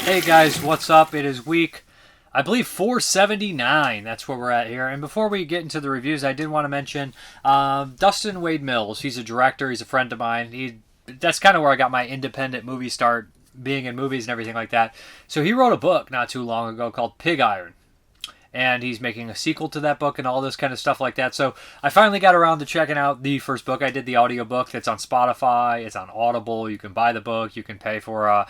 Hey guys, what's up? It is week, I believe, 479. That's where we're at here. And before we get into the reviews, I did want to mention Dustin Wade Mills. He's a director. He's a friend of mine. That's kind of where I got my independent movie start, being in movies and everything like that. So he wrote a book not too long ago called Pig Iron. And he's making a sequel to that book and all this kind of stuff like that. So I finally got around to checking out the first book. I did the audiobook. It's on Spotify. It's on Audible. You can buy the book. You can pay for,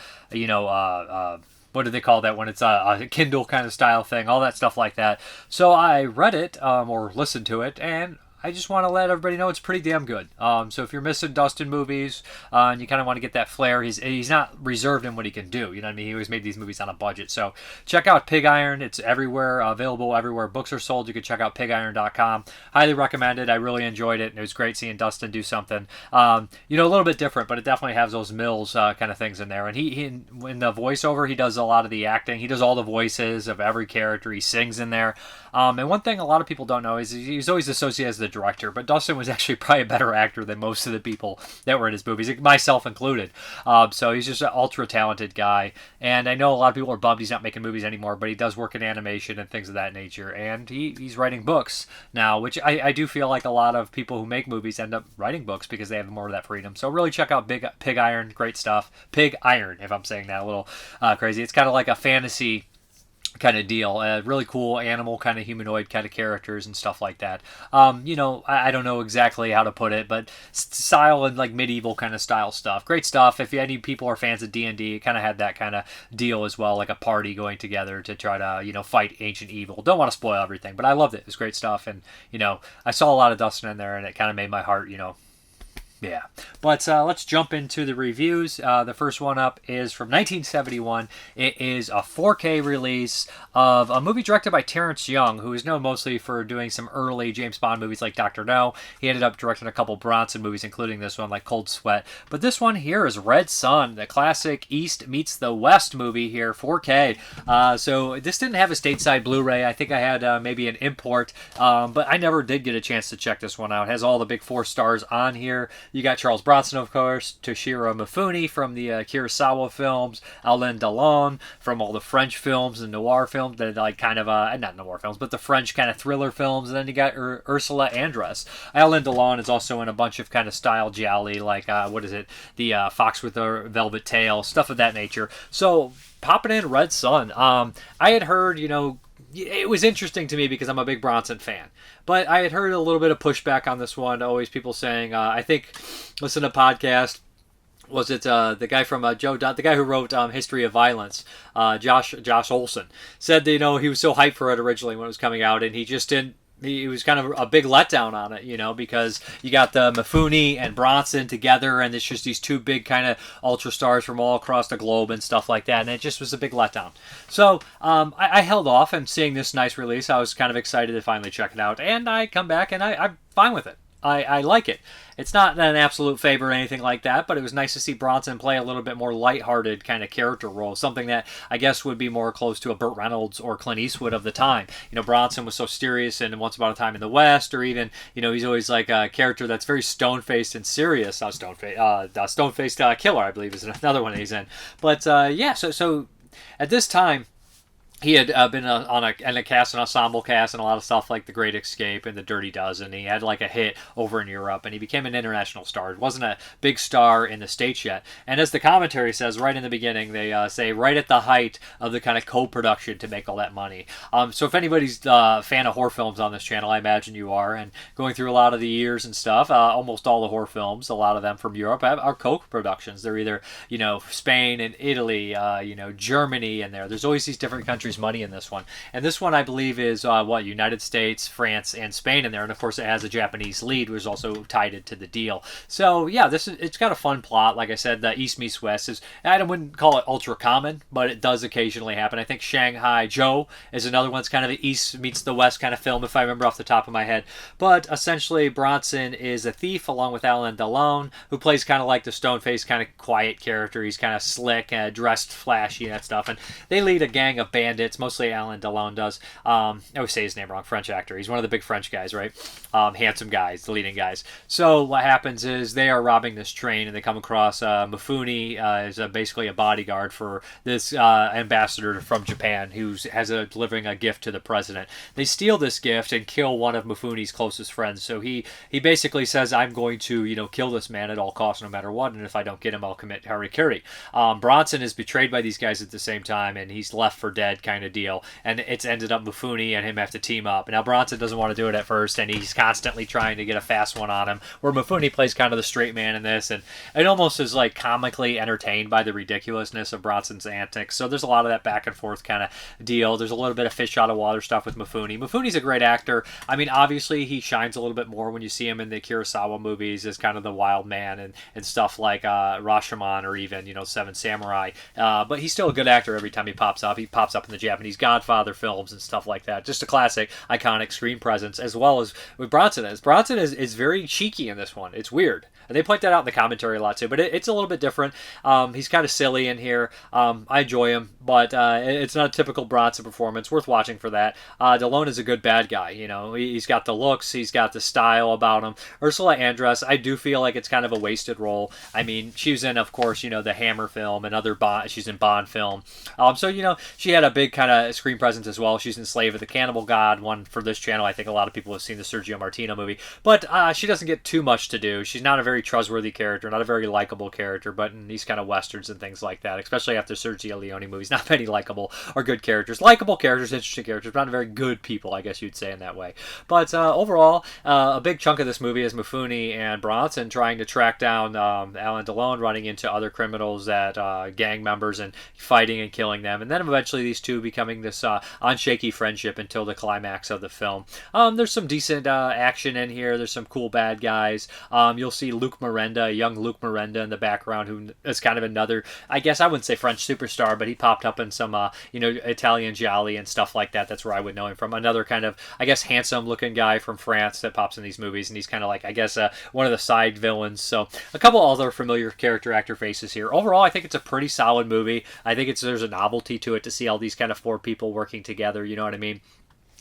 what do they call that when it's a Kindle kind of style thing, all that stuff like that. So I read it or listened to it, and I just want to let everybody know it's pretty damn good. So if you're missing Dustin movies and you kind of want to get that flair, he's not reserved in what he can do. You know what I mean? He always made these movies on a budget. So check out Pig Iron. It's everywhere, available everywhere books are sold. You can check out pigiron.com. Highly recommended. I really enjoyed it. And it was great seeing Dustin do something, a little bit different, but it definitely has those Mills kind of things in there. And he in the voiceover, he does a lot of the acting. He does all the voices of every character. He sings in there. And one thing a lot of people don't know is he's always associated as the director, but Dustin was actually probably a better actor than most of the people that were in his movies, myself included. So he's just an ultra talented guy, and I know a lot of people are bummed he's not making movies anymore, but he does work in animation and things of that nature, and he's writing books now, which I do feel like a lot of people who make movies end up writing books because they have more of that freedom. So really check out Pig Iron, great stuff. Pig Iron, if I'm saying that a little crazy. It's kind of like a fantasy kind of deal. Really cool animal kind of humanoid kind of characters and stuff like that. I don't know exactly how to put it, but style and like medieval kind of style stuff. Great stuff. If any people are fans of D&D, it kind of had that kind of deal as well, like a party going together to try to, fight ancient evil. Don't want to spoil everything, but I loved it. It was great stuff. And, I saw a lot of Dustin in there, and it kind of made my heart, yeah. But let's jump into the reviews. The first one up is from 1971. It is a 4K release of a movie directed by Terence Young, who is known mostly for doing some early James Bond movies like Dr. No. He ended up directing a couple Bronson movies, including this one like Cold Sweat. But this one here is Red Sun, the classic East meets the West movie here, 4K. So this didn't have a stateside Blu-ray. I think I had maybe an import, but I never did get a chance to check this one out. It has all the big 4 stars on here. You got Charles Bronson, of course, Toshiro Mifune from the Kurosawa films, Alain Delon from all the French films and noir films, that like kind of, not noir films, but the French kind of thriller films. And then you got Ursula Andress. Alain Delon is also in a bunch of kind of style gialli, like, the Fox with a Velvet Tail, stuff of that nature. So, popping in Red Sun. I had heard, it was interesting to me because I'm a big Bronson fan. But I had heard a little bit of pushback on this one. Always people saying, I think, listen to podcast. Was it the guy from the guy who wrote History of Violence, Josh Olson, said that, he was so hyped for it originally when it was coming out, and he just didn't. He was kind of a big letdown on it, because you got the Mifune and Bronson together, and it's just these two big kind of ultra stars from all across the globe and stuff like that, and it just was a big letdown. So I held off, and seeing this nice release, I was kind of excited to finally check it out, and I come back, and I'm fine with it. I like it. It's not an absolute favor or anything like that, but it was nice to see Bronson play a little bit more lighthearted kind of character role, something that I guess would be more close to a Burt Reynolds or Clint Eastwood of the time. Bronson was so serious in Once Upon a Time in the West, or even, he's always like a character that's very stone-faced and serious. Stone-faced Killer, I believe, is another one that he's in. But, so at this time, he had been on a cast, an ensemble cast, and a lot of stuff like The Great Escape and The Dirty Dozen. He had like a hit over in Europe, and he became an international star. He wasn't a big star in the States yet. And as the commentary says right in the beginning, they say right at the height of the kind of co-production to make all that money. So if anybody's a fan of horror films on this channel, I imagine you are, and going through a lot of the years and stuff, almost all the horror films, a lot of them from Europe, are co-productions. They're either, Spain and Italy, Germany, and there's always these different countries money in this one. And this one, I believe, is United States, France, and Spain in there. And of course, it has a Japanese lead, which is also tied into the deal. So yeah, it's got a fun plot. Like I said, the East meets West is, I wouldn't call it ultra common, but it does occasionally happen. I think Shanghai Joe is another one that's kind of the East meets the West kind of film, if I remember off the top of my head. But essentially, Bronson is a thief along with Alain Delon, who plays kind of like the stone-faced kind of quiet character. He's kind of slick, dressed flashy and that stuff. And they lead a gang of bandits Bandits. Mostly Alain Delon does. I always say his name wrong. French actor. He's one of the big French guys, right? Handsome guys, the leading guys. So what happens is they are robbing this train, and they come across Mifune is basically a bodyguard for this ambassador from Japan who's delivering a gift to the president. They steal this gift and kill one of Mifune's closest friends. So he basically says, I'm going to kill this man at all costs, no matter what, and if I don't get him, I'll commit harikiri. Bronson is betrayed by these guys at the same time, and he's left for dead kind of deal, and it's ended up Mifune and him have to team up. Now Bronson doesn't want to do it at first, and he's constantly trying to get a fast one on him, where Mifune plays kind of the straight man in this, and it almost is like comically entertained by the ridiculousness of Bronson's antics. So there's a lot of that back and forth kind of deal. There's a little bit of fish out of water stuff with Mifune. Mifune's a great actor. I mean, obviously he shines a little bit more when you see him in the Kurosawa movies as kind of the wild man and stuff like Rashomon or even Seven Samurai. But he's still a good actor every time he pops up. He pops up in the Japanese Godfather films and stuff like that. Just a classic, iconic screen presence, as well as with Bronson is. Bronson is very cheeky in this one. It's weird. They point that out in the commentary a lot too, but it's a little bit different. He's kind of silly in here. I enjoy him, but it's not a typical Bronson performance. Worth watching for that. Delon is a good bad guy. He's got the looks, he's got the style about him. Ursula Andress, I do feel like it's kind of a wasted role. I mean, she was in, of course, the Hammer film and other Bond. She's in Bond film. So she had a big kind of screen presence as well. She's in Slave of the Cannibal God, one for this channel. I think a lot of people have seen the Sergio Martino movie, but she doesn't get too much to do. She's not a very trustworthy character, not a very likable character, but in these kind of westerns and things like that, especially after Sergio Leone movies, not many likable or good characters. Likable characters, interesting characters, but not very good people, I guess you'd say in that way. But overall, a big chunk of this movie is Mifune and Bronson trying to track down Alain Delon, running into other criminals gang members and fighting and killing them, and then eventually these two becoming this unshaky friendship until the climax of the film. There's some decent action in here. There's some cool bad guys. You'll see Luke Miranda, young Luke Miranda in the background, who is kind of another, I guess I wouldn't say French superstar, but he popped up in some Italian Gialli and stuff like that. That's where I would know him from. Another kind of, I guess, handsome looking guy from France that pops in these movies, and he's kind of like, I guess, one of the side villains. So a couple other familiar character actor faces here. Overall, I think it's a pretty solid movie. I think there's a novelty to it to see all these kind of four people working together, you know what I mean,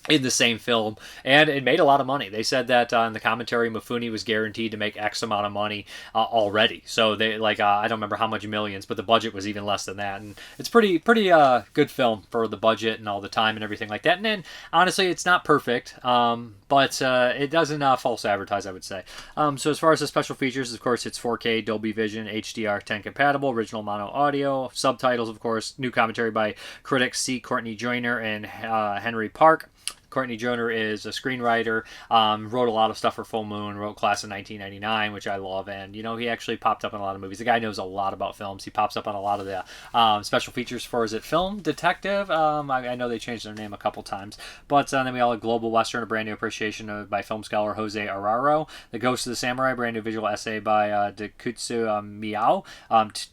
in the same film, and it made a lot of money. They said that in the commentary, Mifune was guaranteed to make X amount of money already. So they I don't remember how much millions, but the budget was even less than that. And it's pretty good film for the budget and all the time and everything like that. And then honestly, it's not perfect, but it doesn't false advertise, I would say. So as far as the special features, of course, it's 4K, Dolby Vision, HDR10 compatible, original mono audio, subtitles, of course, new commentary by critics C. Courtney Joyner and Henry Park. Courtney Joyner is a screenwriter, wrote a lot of stuff for Full Moon, wrote Class of 1999, which I love, and, he actually popped up in a lot of movies. The guy knows a lot about films. He pops up on a lot of the special features for, is it Film Detective? I know they changed their name a couple times, but then we all have Global Western, a brand new appreciation by film scholar Jose Araro, The Ghost of the Samurai, brand new visual essay by Dekutsu Miao,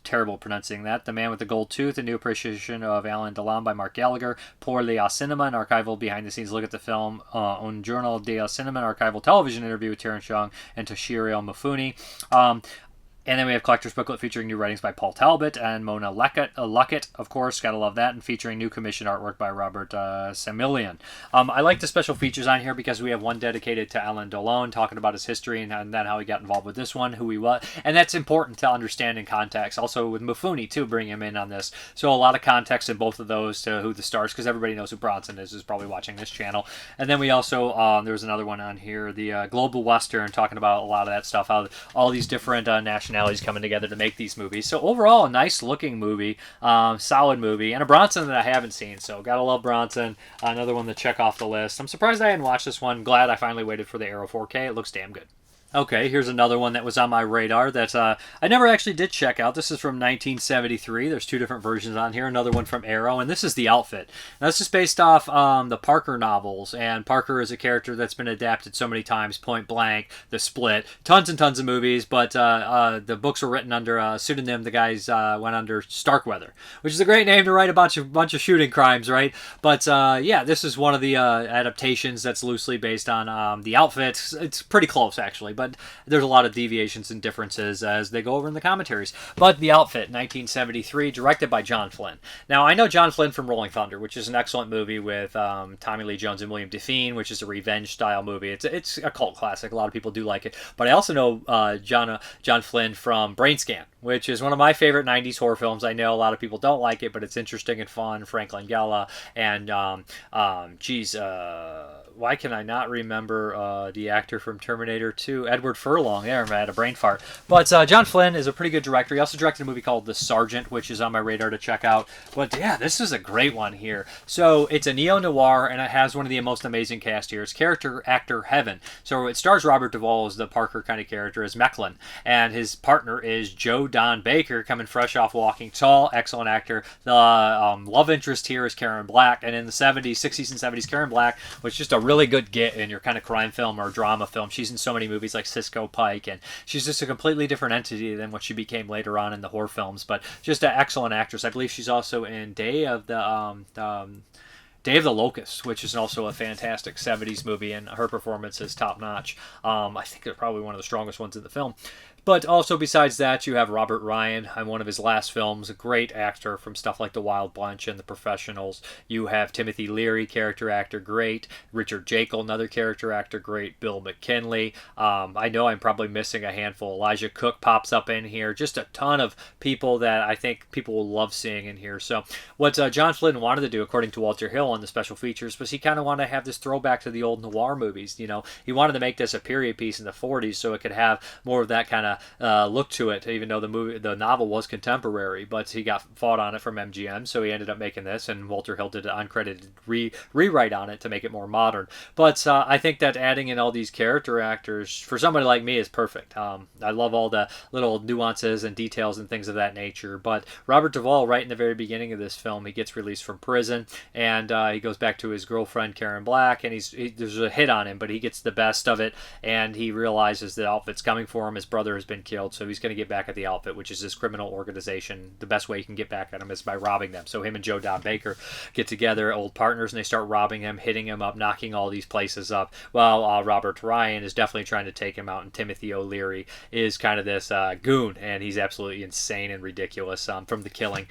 terrible pronouncing that, The Man with the Gold Tooth, a new appreciation of Alain Delon by Mark Gallagher, Pour le Cinema, an archival behind-the-scenes look at the film, Un Journal de Cinema, an archival television interview with Terence and Toshiro Mifune. And then we have Collector's Booklet featuring new writings by Paul Talbot and Mona Luckett, of course, gotta love that, and featuring new commissioned artwork by Robert Samilian. I like the special features on here because we have one dedicated to Alain Delon, talking about his history and then how he got involved with this one, who he was, and that's important to understand in context. Also with Mifune, too, bring him in on this. So a lot of context in both of those to who the stars, because everybody knows who Bronson is probably watching this channel. And then we also, there was another one on here, the Global Western, talking about a lot of that stuff, how all these different nationalities coming together to make these movies. So overall, a nice looking movie, solid movie, and a Bronson that I haven't seen, so gotta love Bronson. Another one to check off the list. I'm surprised I hadn't watched this one. Glad I finally waited for the Arrow 4K. It looks damn good. Okay, here's another one that was on my radar that I never actually did check out. This is from 1973. There's two different versions on here. Another one from Arrow, and this is The Outfit. Now, this is based off the Parker novels, and Parker is a character that's been adapted so many times. Point Blank, The Split, tons and tons of movies, but the books were written under a pseudonym. The guys went under Starkweather, which is a great name to write a bunch of shooting crimes, right? But yeah, this is one of the adaptations that's loosely based on The Outfit. It's pretty close, actually, but but there's a lot of deviations and differences as they go over in the commentaries. But The Outfit, 1973, directed by John Flynn. Now, I know John Flynn from Rolling Thunder, which is an excellent movie with Tommy Lee Jones and William Define, which is a revenge-style movie. It's a cult classic. A lot of people do like it. But I also know John Flynn from Brainscan, which is one of my favorite 90s horror films. I know a lot of people don't like it, but it's interesting and fun. Frank Langella and, why can I not remember the actor from Terminator 2? Edward Furlong. There, I had a brain fart. But John Flynn is a pretty good director. He also directed a movie called The Sergeant, which is on my radar to check out. But yeah, this is a great one here. So it's a neo-noir, and it has one of the most amazing cast here. It's character actor heaven. So it stars Robert Duvall as the Parker kind of character, as Mecklin. And his partner is Joe Don Baker, coming fresh off Walking Tall. Excellent actor. The love interest here is Karen Black. And in the 60s and 70s, Karen Black was just a really good get in your kind of crime film or drama film. She's in so many movies like Cisco Pike, and she's just a completely different entity than what she became later on in the horror films, but just an excellent actress. I believe she's also in Day of the Locust, which is also a fantastic 70s movie, and her performance is top notch. I think they're probably one of the strongest ones in the film. But also, besides that, you have Robert Ryan on one of his last films, a great actor from stuff like The Wild Bunch and The Professionals. You have Timothy Leary, character actor, great. Richard Jekyll, another character actor, great. Bill McKinley. I know I'm probably missing a handful. Elijah Cook pops up in here. Just a ton of people that I think people will love seeing in here. So what John Flynn wanted to do, according to Walter Hill on the special features, was he kind of wanted to have this throwback to the old noir movies. You know, he wanted to make this a period piece in the 40s so it could have more of that kind of look to it, even though the novel was contemporary, but he got fought on it from MGM, so he ended up making this, and Walter Hill did an uncredited rewrite on it to make it more modern. But I think that adding in all these character actors for somebody like me is perfect. I love all the little nuances and details and things of that nature. But Robert Duvall, right in the very beginning of this film, he gets released from prison, and he goes back to his girlfriend Karen Black, and there's a hit on him, but he gets the best of it, and he realizes the outfit's coming for him. His brother has been killed, so he's going to get back at the outfit, which is this criminal organization. The best way he can get back at him is by robbing them. So him and Joe Don Baker get together, old partners, and they start robbing him, hitting him up, knocking all these places up, while Robert Ryan is definitely trying to take him out, and Timothy O'Leary is kind of this goon, and he's absolutely insane and ridiculous from The Killing,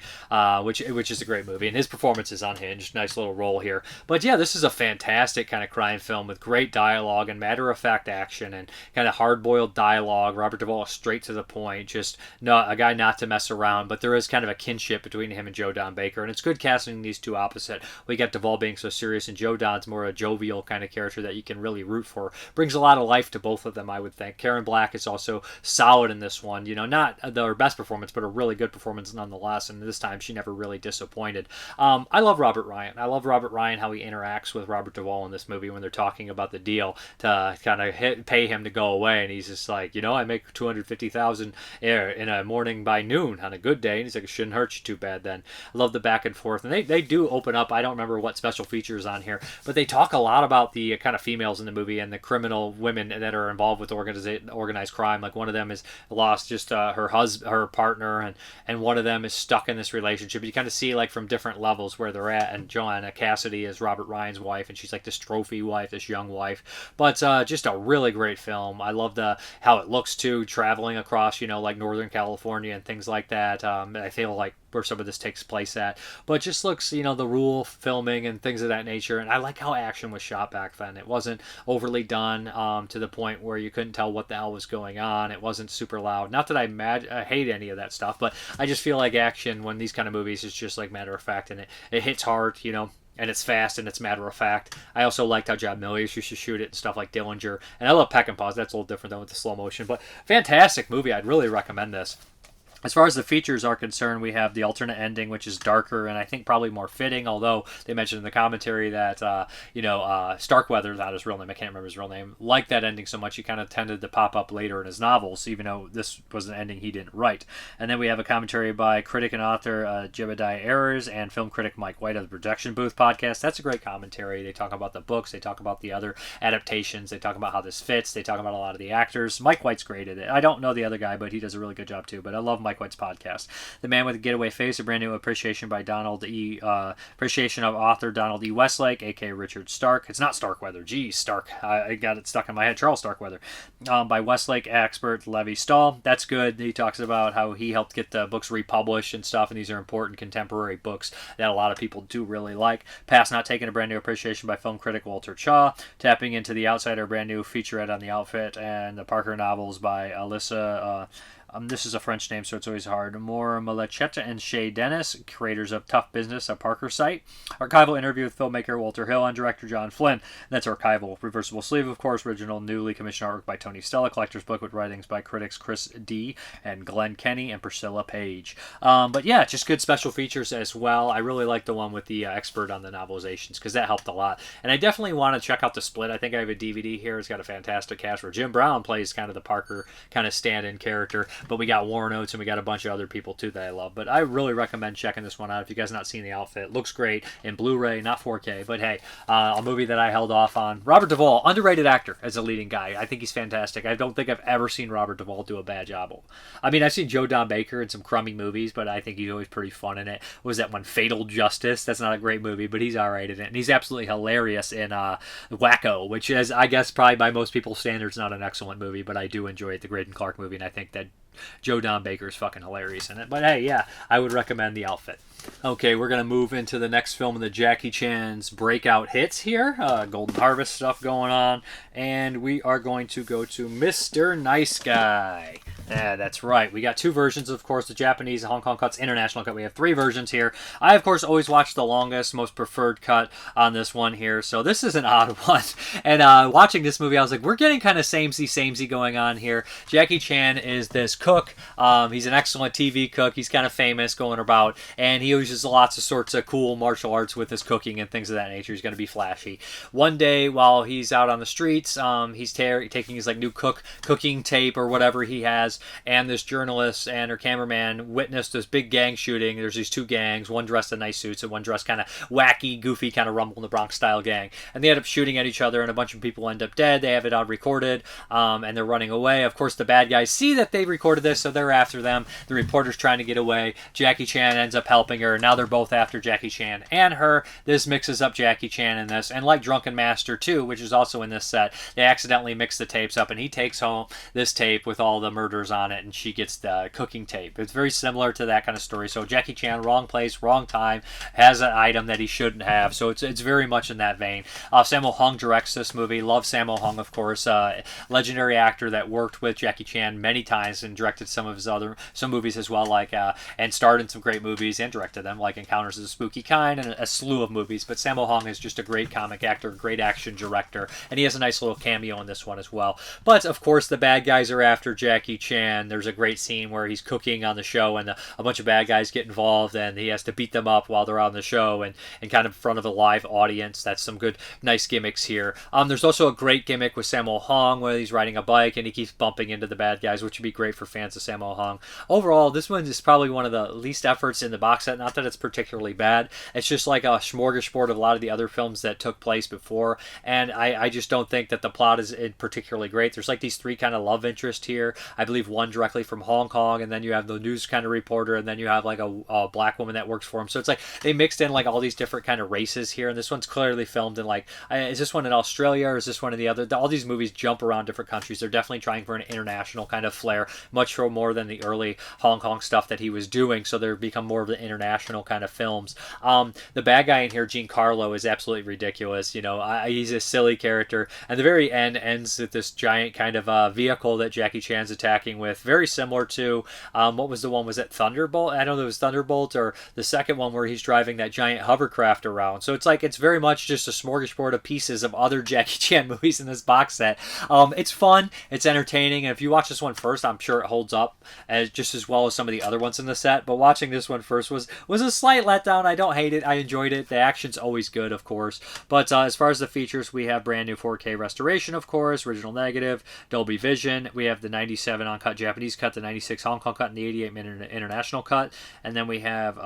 which is a great movie, and his performance is unhinged. Nice little role here. But yeah, this is a fantastic kind of crime film with great dialogue and matter-of-fact action and kind of hard-boiled dialogue. Robert Duvall is straight to the point, just a guy not to mess around, but there is kind of a kinship between him and Joe Don Baker, and it's good casting these two opposite. We got Duvall being so serious, and Joe Don's more a jovial kind of character that you can really root for. Brings a lot of life to both of them, I would think. Karen Black is also solid in this one, not their best performance, but a really good performance nonetheless, and this time she never really disappointed. I love Robert Ryan. I love Robert Ryan, how he interacts with Robert Duvall in this movie when they're talking about the deal to kind of pay him to go away, and he's just like, I make $250,000 in a morning by noon on a good day, and he's like, it shouldn't hurt you too bad then. I love the back and forth, and they do open up. I don't remember what special features on here, but they talk a lot about the kind of females in the movie and the criminal women that are involved with organized crime. Like one of them is lost just her partner, and one of them is stuck in this relationship. You kind of see like from different levels where they're at, and Joanna Cassidy is Robert Ryan's wife, and she's like this trophy wife, this young wife. But just a really great film. I love how it looks too, traveling across like Northern California and things like that. I feel like where some of this takes place at, but just looks, the rule filming and things of that nature. And I like how action was shot back then. It wasn't overly done to the point where you couldn't tell what the hell was going on. It wasn't super loud. Not that I hate any of that stuff, but I just feel like action when these kind of movies is just like matter of fact, and it hits hard, and it's fast and it's matter of fact. I also liked how John Milius used to shoot it and stuff like Dillinger. And I love Peck and Pause. That's a little different than with the slow motion, but fantastic movie. I'd really recommend this. As far as the features are concerned, we have the alternate ending, which is darker and I think probably more fitting, although they mentioned in the commentary that, Starkweather, not his real name, I can't remember his real name, liked that ending so much he kind of tended to pop up later in his novels, even though this was an ending he didn't write. And then we have a commentary by critic and author Jebediah Ayers and film critic Mike White of the Projection Booth podcast. That's a great commentary. They talk about the books, they talk about the other adaptations, they talk about how this fits, they talk about a lot of the actors. Mike White's great at it. I don't know the other guy, but he does a really good job too. But I love Mike Mike White's podcast. The Man with a Getaway Face, a brand new appreciation by appreciation of author Donald E. Westlake, aka Richard Stark. It's not Starkweather. Geez, Stark. I got it stuck in my head. Charles Starkweather. By Westlake expert Levi Stahl. That's good. He talks about how he helped get the books republished and stuff, and these are important contemporary books that a lot of people do really like. Pass Not Taken, a brand new appreciation by film critic Walter Chaw. Tapping into the Outsider, a brand new featurette on the outfit, and the Parker novels by Alyssa. This is a French name, so it's always hard. More Malechetta and Shay Dennis, creators of Tough Business, a Parker site. Archival interview with filmmaker Walter Hill and director John Flynn. And that's archival. Reversible sleeve, of course. Original newly commissioned artwork by Tony Stella. Collector's book with writings by critics Chris D. and Glenn Kenny and Priscilla Page. But yeah, just good special features as well. I really like the one with the expert on the novelizations because that helped a lot. And I definitely want to check out the split. I think I have a DVD here. It's got a fantastic cast where Jim Brown plays kind of the Parker kind of stand-in character. But we got Warren Oates and we got a bunch of other people too that I love. But I really recommend checking this one out if you guys have not seen the outfit. Looks great in Blu-ray, not 4K. But hey, a movie that I held off on. Robert Duvall, underrated actor as a leading guy. I think he's fantastic. I don't think I've ever seen Robert Duvall do a bad job. I mean, I've seen Joe Don Baker in some crummy movies, but I think he's always pretty fun in it. What was that one, Fatal Justice? That's not a great movie, but he's alright in it. And he's absolutely hilarious in Wacko, which is, I guess, probably by most people's standards, not an excellent movie, but I do enjoy it, the Graydon Clark movie, and I think that Joe Don Baker is fucking hilarious in it. But hey, yeah, I would recommend the outfit. Okay, we're going to move into the next film of the Jackie Chan's breakout hits here. Golden Harvest stuff going on. And we are going to go to Mr. Nice Guy. Yeah, that's right. We got two versions, of course, the Japanese, the Hong Kong cuts, international cut. We have three versions here. I, of course, always watch the longest, most preferred cut on this one here. So this is an odd one. And watching this movie, I was like, we're getting kind of samey going on here. Jackie Chan is this cook. He's an excellent TV cook. He's kind of famous going about. And he uses lots of sorts of cool martial arts with his cooking and things of that nature. He's going to be flashy. One day, while he's out on the streets, he's taking his like new cooking tape or whatever he has, and this journalist and her cameraman witnessed this big gang shooting. There's these two gangs, one dressed in nice suits and one dressed kind of wacky, goofy, kind of Rumble in the Bronx style gang. And they end up shooting at each other, and a bunch of people end up dead. They have it on recorded, and they're running away. Of course, the bad guys see that they recorded this, so they're after them. The reporter's trying to get away. Jackie Chan ends up helping her. Now they're both after Jackie Chan and her. This mixes up Jackie Chan in this, and like Drunken Master 2, which is also in this set, they accidentally mix the tapes up, and he takes home this tape with all the murders on it, and she gets the cooking tape. It's very similar to that kind of story. So Jackie Chan, wrong place, wrong time, has an item that he shouldn't have. So it's very much in that vein. Sammo Hung directs this movie. Love Sammo Hung, of course, legendary actor that worked with Jackie Chan many times and directed some movies as well, like and starred in some great movies and directed them, like Encounters of the Spooky Kind and a slew of movies. But Sammo Hung is just a great comic actor, great action director, and he has a nice little cameo in this one as well. But of course, the bad guys are after Jackie Chan. There's a great scene where he's cooking on the show, and a bunch of bad guys get involved, and he has to beat them up while they're on the show, and kind of in front of a live audience. That's some good, nice gimmicks here. There's also a great gimmick with Sammo Hung where he's riding a bike and he keeps bumping into the bad guys, which would be great for fans of Sammo Hung. Overall, this one is probably one of the least efforts in the box set. Not that it's particularly bad. It's just like a smorgasbord of a lot of the other films that took place before, and I just don't think that the plot is particularly great. There's like these three kind of love interests here. I believe one directly from Hong Kong, and then you have the news kind of reporter, and then you have like a black woman that works for him. So it's like they mixed in like all these different kind of races here, and this one's clearly filmed in like, is this one in Australia or is this one in the other? All these movies jump around different countries. They're definitely trying for an international kind of flair, much more than the early Hong Kong stuff that he was doing, so they've become more of the international kind of films. The bad guy in here, Giancarlo, is absolutely ridiculous. You know, he's a silly character, and the very end ends with this giant kind of vehicle that Jackie Chan's attacking with, very similar to what was the one, was it Thunderbolt? I don't know if it was Thunderbolt or the second one where he's driving that giant hovercraft around. So it's like, it's very much just a smorgasbord of pieces of other Jackie Chan movies in this box set. It's fun, it's entertaining, and if you watch this one first, I'm sure it holds up just as well as some of the other ones in the set. But watching this one first was a slight letdown. I don't hate it. I enjoyed it. The action's always good, of course. But as far as the features, we have brand new 4K restoration, of course, original negative, Dolby Vision. We have the 97 uncut Japanese cut, the 96 Hong Kong cut, and the 88-minute international cut. And then we have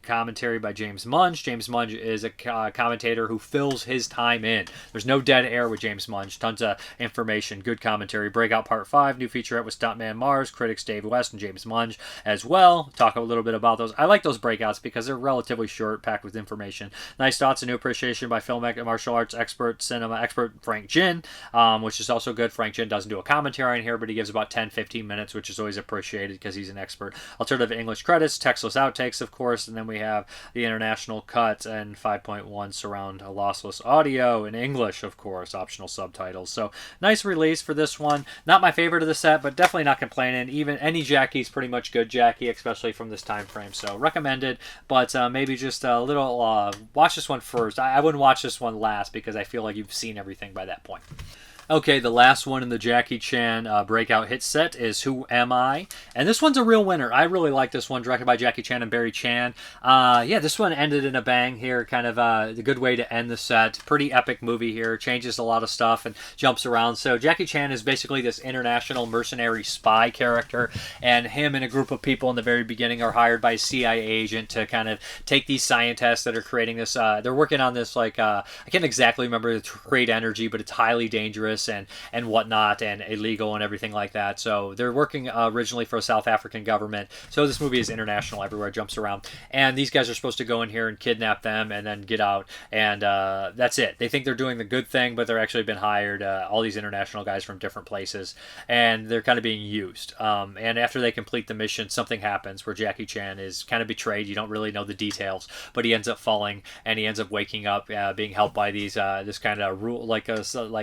commentary by James Munch. James Munch is a commentator who fills his time in. There's no dead air with James Munch. Tons of information, good commentary. Breakout Part 5, new featurette with Stuntman Mars, critics Dave West and James Munch as well. Talk a little bit about those. I like those breakouts because they're relatively short, packed with information. Nice thoughts and new appreciation by film and martial arts expert, cinema expert Frank Jin, which is also good. Frank Jin doesn't do a commentary in here, but he gives about 10-15 minutes, which is always appreciated because he's an expert. Alternative English credits, textless outtakes, of course, and then we have the international cut and 5.1 surround lossless audio in English, of course, optional subtitles. So nice release for this one. Not my favorite of the set, but definitely not complaining. Even any Jackie's pretty much good Jackie, especially from this time frame. So recommended, but maybe just a little watch this one first. I wouldn't watch this one last because I feel like you've seen everything by that point. Okay, the last one in the Jackie Chan breakout hit set is Who Am I? And this one's a real winner. I really like this one, directed by Jackie Chan and Barry Chan. Yeah, this one ended in a bang here, kind of a good way to end the set. Pretty epic movie here, changes a lot of stuff and jumps around. So Jackie Chan is basically this international mercenary spy character, and him and a group of people in the very beginning are hired by a CIA agent to kind of take these scientists that are creating this. They're working on this, like, I can't exactly remember, to create energy, but it's highly dangerous and whatnot and illegal and everything like that. So they're working originally for a South African government. So this movie is international everywhere, it jumps around. And these guys are supposed to go in here and kidnap them and then get out. And that's it. They think they're doing the good thing, but they're actually been hired, all these international guys from different places. And they're kind of being used. And after they complete the mission, something happens where Jackie Chan is kind of betrayed. You don't really know the details, but he ends up falling and he ends up waking up, being helped by these this kind of rule, like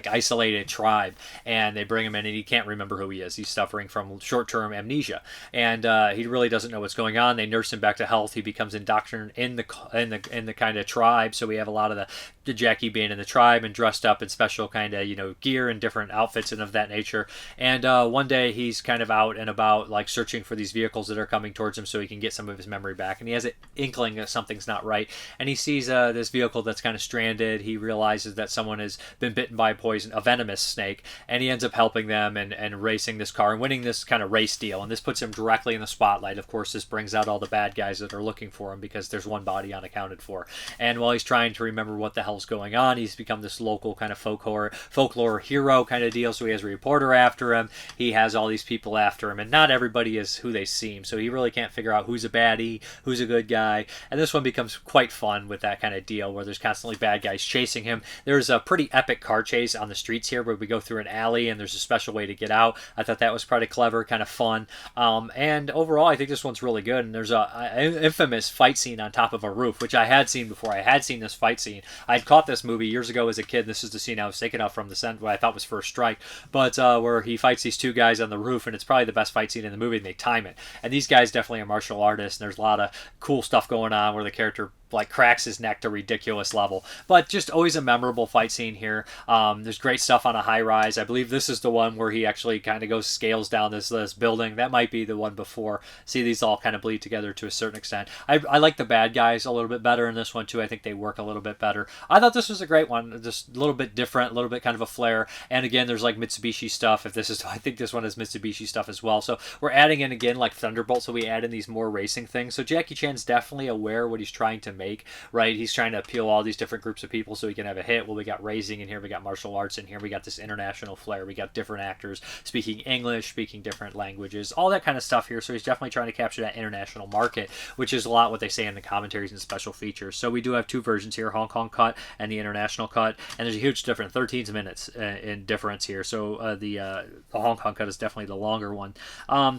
isolated tribe, and they bring him in and he can't remember who he is. He's suffering from short-term amnesia, and he really doesn't know what's going on. They nurse him back to health. He becomes indoctrinated in the kind of tribe. So we have a lot of the Jackie being in the tribe and dressed up in special kind of gear and different outfits and of that nature. And one day he's kind of out and about, like searching for these vehicles that are coming towards him so he can get some of his memory back. And he has an inkling that something's not right, and he sees this vehicle that's kind of stranded. He realizes that someone has been bitten by a venomous snake, and he ends up helping them and racing this car and winning this kind of race deal. And this puts him directly in the spotlight. Of course, this brings out all the bad guys that are looking for him because there's one body unaccounted for. And while he's trying to remember what the hell's going on, he's become this local kind of folklore hero kind of deal. So he has a reporter after him. He has all these people after him, and not everybody is who they seem. So he really can't figure out who's a baddie, who's a good guy. And this one becomes quite fun with that kind of deal where there's constantly bad guys chasing him. There's a pretty epic car chase on the streets here where we go through an alley and there's a special way to get out. I thought that was pretty clever, kind of fun. And overall, I think this one's really good. And there's an infamous fight scene on top of a roof, which I had seen before. I had seen this fight scene. I'd caught this movie years ago as a kid. This is the scene I was thinking of from the what I thought was First Strike, but where he fights these two guys on the roof, and it's probably the best fight scene in the movie, and they time it. And these guys definitely are martial artists, and there's a lot of cool stuff going on where the character like cracks his neck to a ridiculous level, but just always a memorable fight scene here. There's great stuff on a high rise. I believe this is the one where he actually kind of scales down this building. That might be the one before. See, these all kind of bleed together to a certain extent. I like the bad guys a little bit better in this one too. I think they work a little bit better. I thought this was a great one, just a little bit different, a little bit kind of a flair. And again, there's like Mitsubishi stuff. I think this one has Mitsubishi stuff as well. So we're adding in again like Thunderbolt. So we add in these more racing things. So Jackie Chan's definitely aware what he's trying to make, right? He's trying to appeal all these different groups of people so he can have a hit. Well, we got racing in here, we got martial arts in here, we got this international flair, we got different actors speaking English, speaking different languages, all that kind of stuff here. So he's definitely trying to capture that international market, which is a lot what they say in the commentaries and special features. So we do have two versions here, Hong Kong cut and the international cut, and there's a huge difference, 13 minutes in difference here. So the Hong Kong cut is definitely the longer one.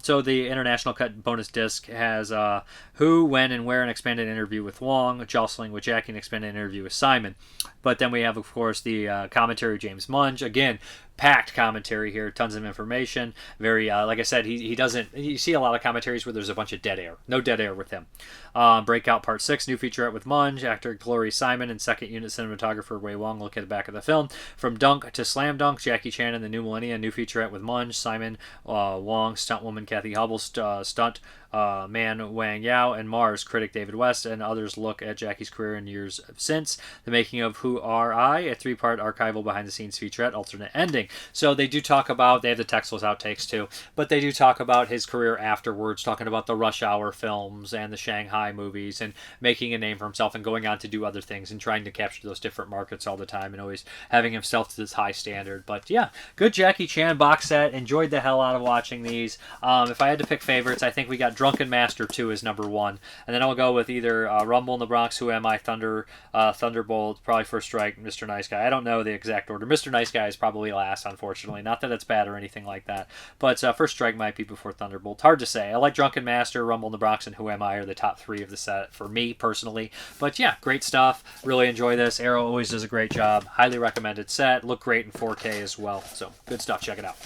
So the international cut bonus disc has who, when, and where, an expanded interview with Wong, jostling with Jackie, an expanded interview with Simon. But then we have, of course, the commentary of James Munch. Again, packed commentary here, tons of information. Very, like I said, he doesn't. You see a lot of commentaries where there's a bunch of dead air. No dead air with him. Breakout Part 6, new featurette with Munch, actor Glory Simon, and second unit cinematographer Wei Wong. Look at the back of the film. From Dunk to Slam Dunk, Jackie Chan and the New Millennia, new featurette with Munch, Simon, Wong, stunt woman Kathy Hubble, stunt man Wang Yao, and Mars critic David West, and others look at Jackie's career in years since. The making of Who Are I, a 3-part archival behind-the-scenes featurette, alternate ending. writing. So they do talk about, they have the textless outtakes too, but they do talk about his career afterwards, talking about the Rush Hour films and the Shanghai movies and making a name for himself and going on to do other things and trying to capture those different markets all the time and always having himself to this high standard. But yeah, good Jackie Chan box set. Enjoyed the hell out of watching these. If I had to pick favorites, I think we got Drunken Master 2 as number 1. And then I'll go with either Rumble in the Bronx, Who Am I, Thunderbolt, probably First Strike, Mr. Nice Guy. I don't know the exact order. Mr. Nice Guy is probably last, unfortunately. Not that it's bad or anything like that. But First Strike might be before Thunderbolt. Hard to say. I like Drunken Master, Rumble in the Bronx, and Who Am I are the top 3 of the set for me, personally. But yeah, great stuff. Really enjoy this. Arrow always does a great job. Highly recommended set. Look great in 4K as well. So good stuff. Check it out.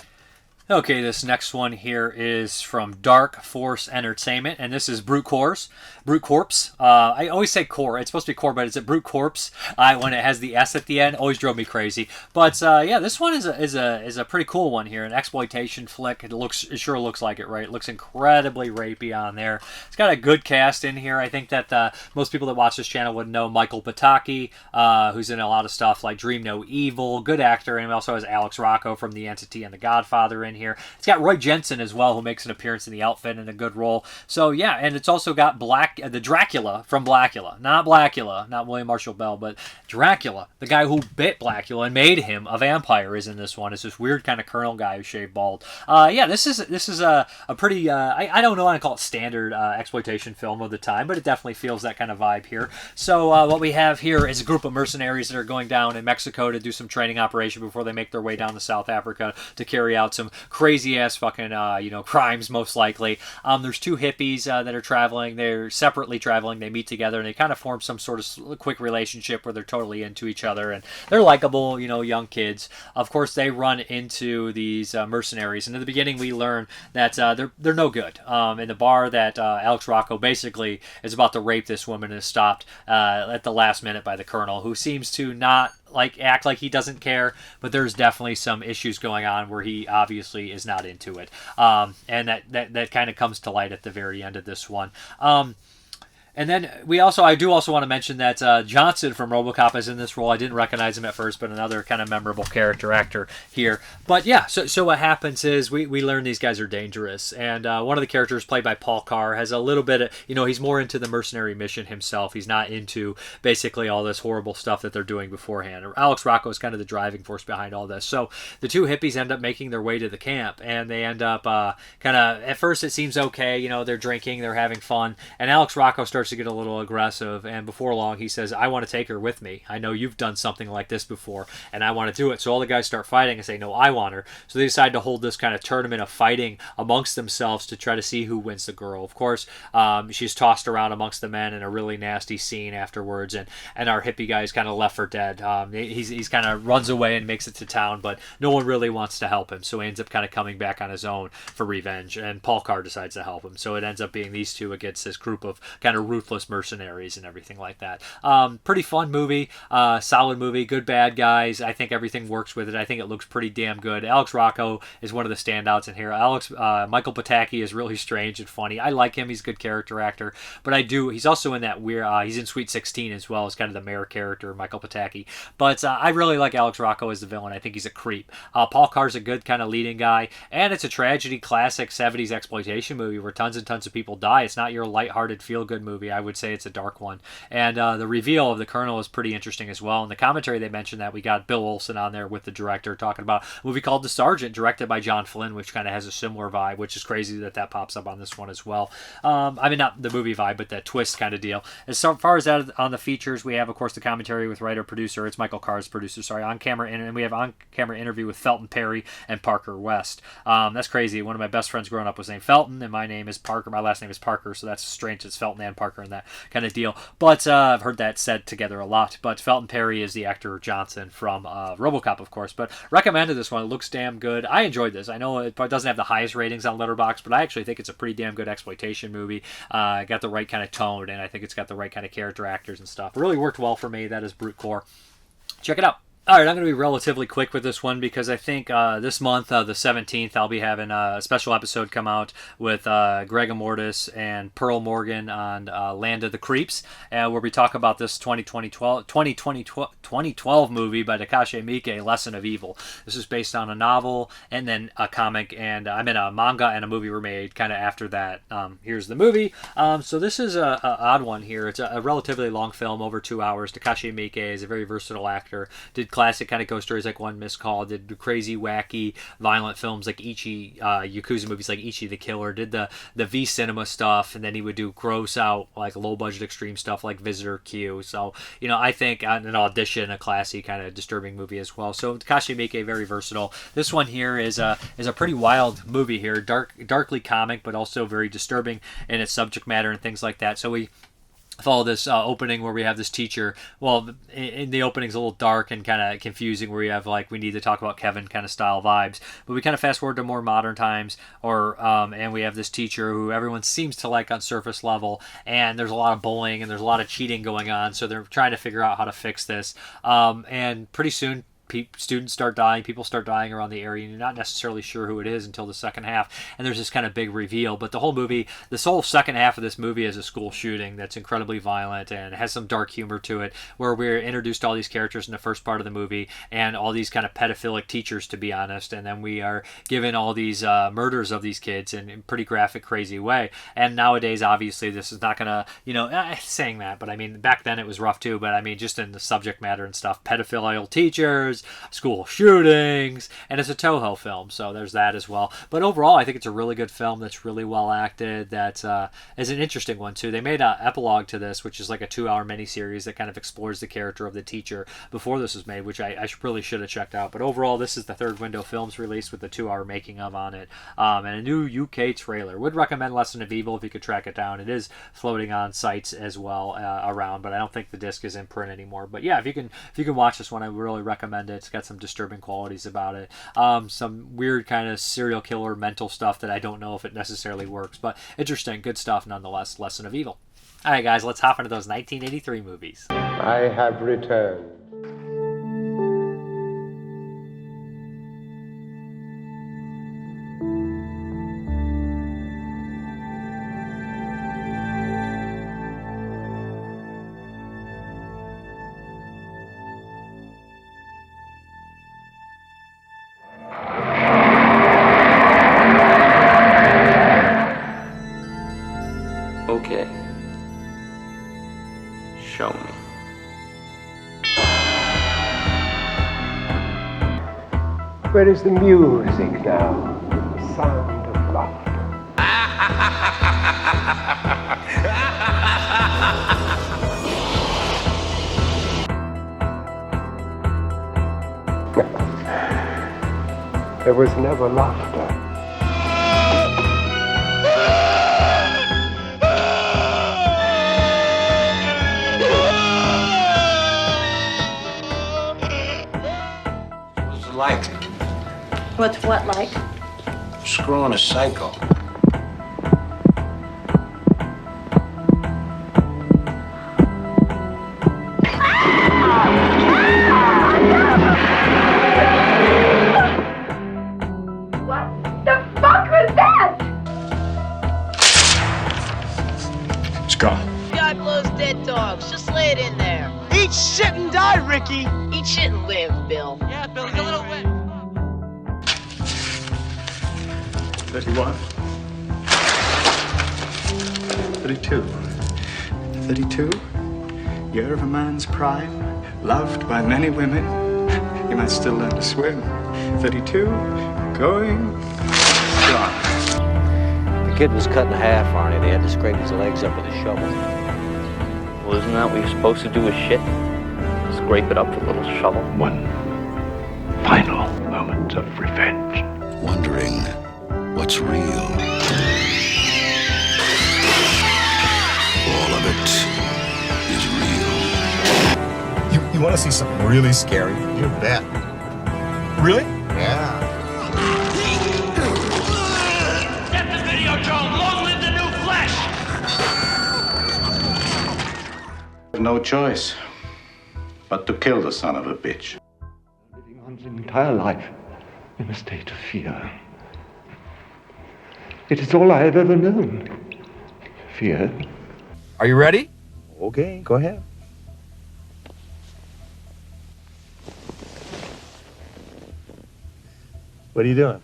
Okay, this next one here is from Dark Force Entertainment, and this is Brute Corps. I always say core. It's supposed to be core, but it's a Brute Corps when it has the S at the end. Always drove me crazy. But yeah, this one is a pretty cool one here. An exploitation flick. It sure looks like it, right? It looks incredibly rapey on there. It's got a good cast in here. I think that most people that watch this channel would know Michael Pataki, who's in a lot of stuff like Dream No Evil. Good actor, and he also has Alex Rocco from The Entity and The Godfather in here. It's got Roy Jensen as well, who makes an appearance in the outfit in a good role. So yeah, and it's also got the Dracula from Blackula. Not Blackula, not William Marshall Bell, but Dracula, the guy who bit Blackula and made him a vampire, is in this one. It's this weird kind of colonel guy who shaved bald. Yeah, this is a pretty, I don't know how to call it standard exploitation film of the time, but it definitely feels that kind of vibe here. So what we have here is a group of mercenaries that are going down in Mexico to do some training operation before they make their way down to South Africa to carry out some crazy ass fucking crimes, most likely. There's 2 hippies that are traveling. They're separately traveling. They meet together and they kind of form some sort of quick relationship where they're totally into each other and they're likable, young kids. Of course, they run into these mercenaries, and in the beginning we learn that they're no good. In the bar that Alex Rocco basically is about to rape this woman and is stopped at the last minute by the colonel, who seems to not act like he doesn't care, but there's definitely some issues going on where he obviously is not into it, and that kind of comes to light at the very end of this one. And then I do also want to mention that Johnson from RoboCop is in this role. I didn't recognize him at first, but another kind of memorable character actor here. But yeah, so what happens is we learn these guys are dangerous, and one of the characters played by Paul Carr has a little bit of, he's more into the mercenary mission himself. He's not into basically all this horrible stuff that they're doing beforehand. Alex Rocco is kind of the driving force behind all this. So the 2 hippies end up making their way to the camp, and they end up kind of, at first it seems okay, they're drinking, they're having fun, and Alex Rocco starts to get a little aggressive, and before long he says, I want to take her with me. I know you've done something like this before, and I want to do it. So all the guys start fighting and say, no, I want her. So they decide to hold this kind of tournament of fighting amongst themselves to try to see who wins the girl. Of course, she's tossed around amongst the men in a really nasty scene afterwards, and our hippie guy is kind of left for dead. He's kind of runs away and makes it to town, but no one really wants to help him, so he ends up kind of coming back on his own for revenge, and Paul Carr decides to help him. So it ends up being these 2 against this group of kind of ruthless mercenaries and everything like that. Pretty fun movie, solid movie, good bad guys. I think everything works with it. I think it looks pretty damn good. Alex Rocco is one of the standouts in here. Michael Pataki is really strange and funny. I like him. He's a good character actor, but he's also in that weird, he's in Sweet 16 as well as kind of the mayor character, Michael Pataki. But I really like Alex Rocco as the villain. I think he's a creep. Paul Carr's a good kind of leading guy, and it's a tragedy classic 70s exploitation movie where tons and tons of people die. It's not your lighthearted feel-good movie. I would say it's a dark one. And the reveal of the Colonel is pretty interesting as well. In the commentary, they mentioned that we got Bill Olsen on there with the director talking about a movie called The Sergeant, directed by John Flynn, which kind of has a similar vibe, which is crazy that pops up on this one as well. I mean, not the movie vibe, but that twist kind of deal. As far as that on the features, we have, of course, the commentary with writer-producer. It's Michael Carr's producer, sorry, and we have on-camera interview with Felton Perry and Parker West. That's crazy. One of my best friends growing up was named Felton, and my name is Parker. My last name is Parker, so that's strange. It's Felton and Parker and that kind of deal. But I've heard that said together a lot. But Felton Perry is the actor Johnson from RoboCop, of course. But recommended this one. It looks damn good. I enjoyed this. I know it doesn't have the highest ratings on Letterboxd, but I actually think it's a pretty damn good exploitation movie. Got the right kind of tone, and I think it's got the right kind of character actors and stuff. It really worked well for me. That is Brute Core. Check it out. All right, I'm going to be relatively quick with this one because I think this month, the 17th, I'll be having a special episode come out with Greg Immortus and Pearl Morgan on Land of the Creeps, where we talk about this 2012 movie by Takashi Miike, Lesson of Evil. This is based on a novel and then a comic, and a manga and a movie were made kind of after that. Here's the movie. So this is a odd one here. It's a relatively long film, over 2 hours. Takashi Miike is a very versatile actor. Did classic kind of ghost stories like One Missed Call, did crazy, wacky, violent films like Ichi, Yakuza movies like Ichi the Killer, did the V Cinema stuff, and then he would do gross out, like low budget extreme stuff like Visitor Q. So, I think an Audition, a classy kind of disturbing movie as well. So Takashi Miike, very versatile. This one here is a pretty wild movie here, darkly comic, but also very disturbing in its subject matter and things like that. So we follow this opening where we have this teacher. Well, in the opening's a little dark and kind of confusing, where we have we need to talk about Kevin kind of style vibes, but we kind of fast forward to more modern times, and we have this teacher who everyone seems to like on surface level, and there's a lot of bullying and there's a lot of cheating going on, so they're trying to figure out how to fix this, and pretty soon students start dying, people start dying around the area, and you're not necessarily sure who it is until the second half, and there's this kind of big reveal. But the whole movie, this whole second half of this movie is a school shooting that's incredibly violent and has some dark humor to it, where we're introduced to all these characters in the first part of the movie, and all these kind of pedophilic teachers, to be honest, and then we are given all these murders of these kids in a pretty graphic, crazy way. And nowadays, obviously, this is not gonna, saying that, but I mean, back then it was rough too, but I mean, just in the subject matter and stuff, pedophilial teachers, school shootings, and it's a Toho film, so there's that as well. But overall, I think it's a really good film that's really well acted, that is an interesting one too. They made an epilogue to this, which is like a 2-hour miniseries that kind of explores the character of the teacher before this was made, which I really should have checked out. But overall, this is the Third Window Films release with the 2-hour making of on it, and a new UK trailer. Would recommend Lesson of Evil if you could track it down. It is floating on sites as well around, but I don't think the disc is in print anymore. But yeah, if you can watch this one, I would really recommend it. It's got some disturbing qualities about it, some weird kind of serial killer mental stuff that I don't know if it necessarily works, but interesting, good stuff nonetheless. Lesson of Evil. All right, guys, let's hop into those 1983 movies. I have returned. Okay. Show me. Where is the music now? The sound of laughter. There was never laughter. Like What's what like? screwing a psycho. What the fuck was that? It's gone. Guy blows dead dogs. Just lay it in there. Eat shit and die, Ricky! Eat shit and live, Bill. Yeah, Bill, he's a little wet. 31. 32. 32. Year of a man's prime, loved by many women. He might still learn to swim. 32. Going. Gone. The kid was cut in half, Arnie. They had to scrape his legs up with a shovel. Well, isn't that what you're supposed to do with shit? Scrape it up with a little shovel? One final moment of revenge. Wondering what's real. All of it is real. You want to see something really scary? You bet. Really? Yeah. Get the video, Joe! Long live the new flesh! No choice but to kill the son of a bitch. his entire life in a state of fear. It is all I have ever known. Fear. Are you ready? Okay, go ahead. What are you doing?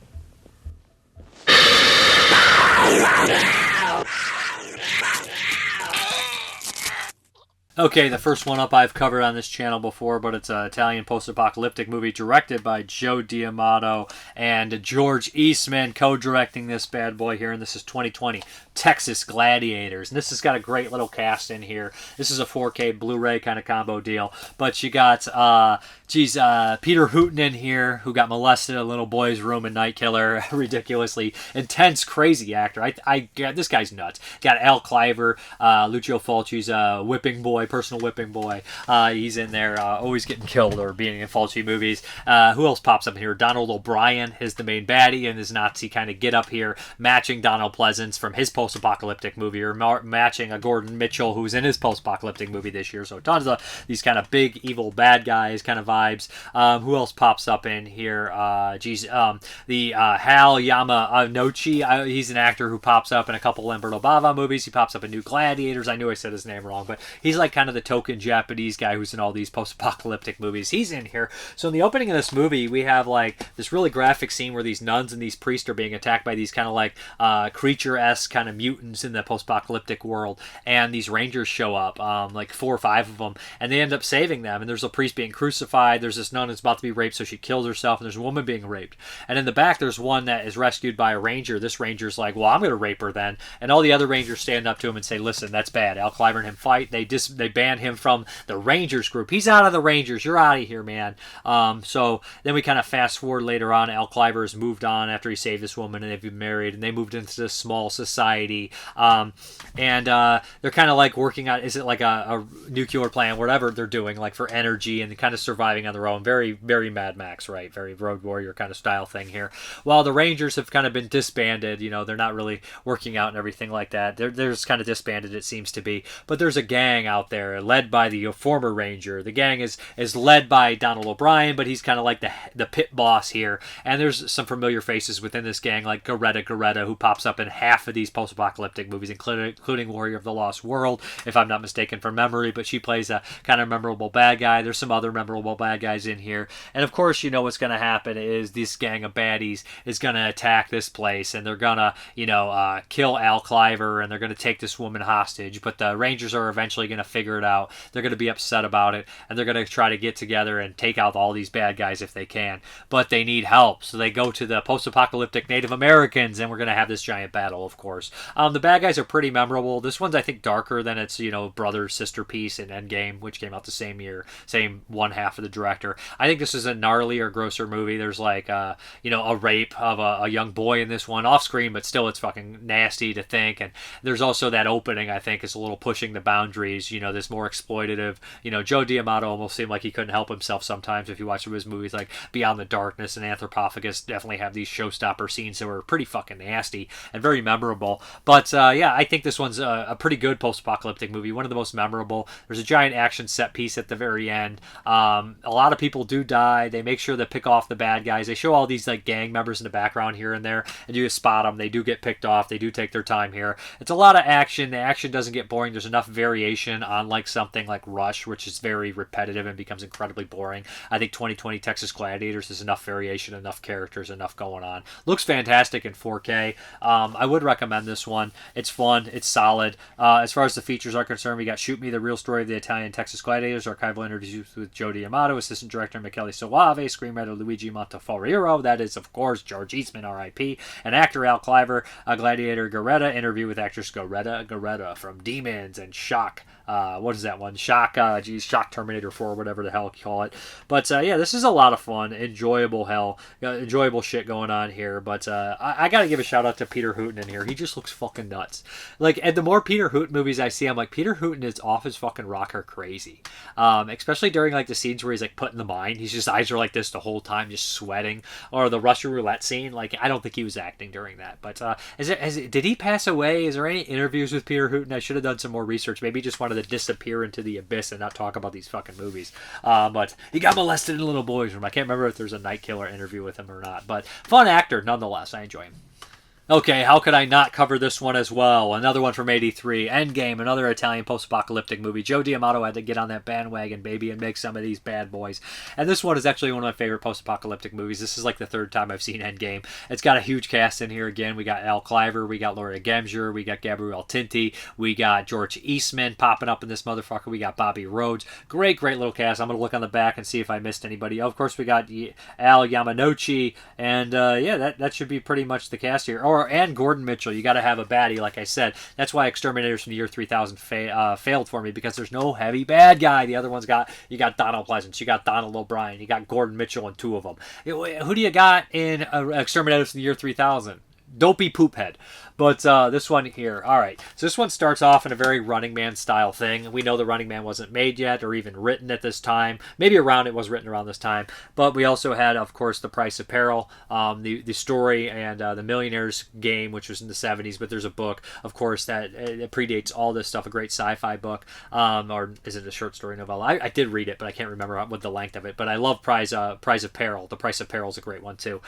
Okay, the first one up I've covered on this channel before, but it's an Italian post-apocalyptic movie directed by Joe D'Amato and George Eastman co-directing this bad boy here, and this is 2020, Texas Gladiators. And this has got a great little cast in here. This is a 4K Blu-ray kind of combo deal, but you got, Peter Hooton in here, who got molested in a little boy's room in Night Killer, ridiculously intense, crazy actor. This guy's nuts. Got Al Cliver, Lucio Fulci's whipping boy, personal whipping boy. He's in there, always getting killed or being in Fulci movies. Who else pops up here? Donald O'Brien is the main baddie in his Nazi kind of get up here, matching Donald Pleasance from his post-apocalyptic movie, or matching a Gordon Mitchell who's in his post-apocalyptic movie this year. So tons of these kind of big evil bad guys kind of vibes. Who else pops up in here? The Hal Yamanochi. He's an actor who pops up in a couple Lamberto Bava movies. He pops up in New Gladiators. I knew I said his name wrong, but he's like kind of the token Japanese guy who's in all these post-apocalyptic movies. He's in here. So in the opening of this movie, we have like this really graphic scene where these nuns and these priests are being attacked by these kind of like creature-esque kind of mutants in the post-apocalyptic world, and these rangers show up, like 4 or 5 of them, and they end up saving them. And there's a priest being crucified. There's this nun who's about to be raped, so she kills herself, and there's a woman being raped. And in the back, there's one that is rescued by a ranger. This ranger's like, well, I'm going to rape her then. And all the other rangers stand up to him and say, listen, that's bad. Al Cliver and him fight. They ban him from the Rangers group. He's out of the Rangers. You're out of here, man. So then we kind of fast forward later on. Al Cliver has moved on after he saved this woman, and they've been married, and they moved into this small society. And they're kind of like working on, is it like a nuclear plant, whatever they're doing, like for energy, and kind of surviving on their own. Very, very Mad Max, right? Very Road Warrior kind of style thing here. While the Rangers have kind of been disbanded, they're not really working out and everything like that. They're just kind of disbanded, it seems to be. But there's a gang out there led by the former Ranger. The gang is led by Donald O'Brien, but he's kind of like the pit boss here. And there's some familiar faces within this gang, like Gayracula, who pops up in half of these post-apocalyptic movies, including Warrior of the Lost World, if I'm not mistaken from memory, but she plays a kind of memorable bad guy. There's some other memorable bad guys in here. And of course, what's going to happen is this gang of baddies is going to attack this place, and they're going to, kill Al Cliver, and they're going to take this woman hostage. But the Rangers are eventually going to figure it out. They're going to be upset about it, and they're going to try to get together and take out all these bad guys if they can. But they need help, so they go to the post-apocalyptic Native Americans, and we're going to have this giant battle, of course. The bad guys are pretty memorable. This one's, I think, darker than its, brother-sister piece in Endgame, which came out the same year, same one half of the director. I think this is a gnarlier, grosser movie. There's like, a rape of a young boy in this one, off-screen, but still it's fucking nasty to think. And there's also that opening, I think, is a little pushing the boundaries, this more exploitative. Joe D'Amato almost seemed like he couldn't help himself sometimes if you watch some of his movies, like Beyond the Darkness and Anthropophagus definitely have these showstopper scenes that were pretty fucking nasty and very memorable. But I think this one's a pretty good post-apocalyptic movie, one of the most memorable. There's a giant action set piece at the very end. A lot of people do die. They make sure to pick off the bad guys. They show all these like gang members in the background here and there, and you just spot them. They do get picked off. They do take their time here. It's a lot of action. The action doesn't get boring. There's enough variation on like something like Rush, which is very repetitive and becomes incredibly boring. I think 2020 Texas Gladiators is enough variation, enough characters, enough going on. Looks fantastic in 4K. I would recommend this one. It's fun. It's solid. As far as the features are concerned, we got Shoot Me, the Real Story of the Italian Texas Gladiators, archival interviews with Joe D'Amato, assistant director Michele Soave, screenwriter Luigi Montefiore, that is, of course, George Eastman, R.I.P., and actor Al Cliver, Gladiator Gayracula, interview with actress Gayracula from Demons and Shock. What is that one? Shock Terminator 4, whatever the hell you call it. But this is a lot of fun, enjoyable shit going on here. But I gotta give a shout out to Peter Hooton in here. He just looks fucking nuts. Like, and the more Peter Hooton movies I see, I'm like, Peter Hooton is off his fucking rocker crazy. Especially during like the scenes where he's like put in the mine. His eyes are like this the whole time, just sweating. Or the Russian roulette scene. Like, I don't think he was acting during that. But did he pass away? Is there any interviews with Peter Hooton? I should have done some more research. Maybe just wanted to disappear into the abyss and not talk about these fucking movies. But he got molested in a little boy's room. I can't remember if there's a Night Killer interview with him or not. But fun actor, nonetheless. I enjoy him. Okay, how could I not cover this one as well? Another one from '83, Endgame, another Italian post-apocalyptic movie. Joe D'Amato had to get on that bandwagon, baby, and make some of these bad boys. And this one is actually one of my favorite post-apocalyptic movies. This is like the third time I've seen Endgame. It's got a huge cast in here again. We got Al Cliver, we got Laura Gemser, we got Gabrielle Tinti, we got George Eastman popping up in this motherfucker. We got Bobby Rhodes. Great little cast. I'm going to look on the back and see if I missed anybody. Of course, we got Al Yamanouchi, and that should be pretty much the cast here. And Gordon Mitchell. You got to have a baddie, like I said. That's why Exterminators from the year 3000 failed for me, because there's no heavy bad guy. The other one's you got Donald Pleasance, you got Donald O'Brien, you got Gordon Mitchell, and two of them. Who do you got in Exterminators from the year 3000? Dopey Poophead. But this one here, all right. So this one starts off in a very Running Man style thing. We know the Running Man wasn't made yet or even written at this time. Maybe it was written around this time. But we also had, of course, The Price of Peril, the story, and The Millionaire's Game, which was in the 70s. But there's a book, of course, that it predates all this stuff, a great sci-fi book. Or is it a short story novella? I did read it, but I can't remember what the length of it. But I love Price of Peril. The Price of Peril is a great one, too,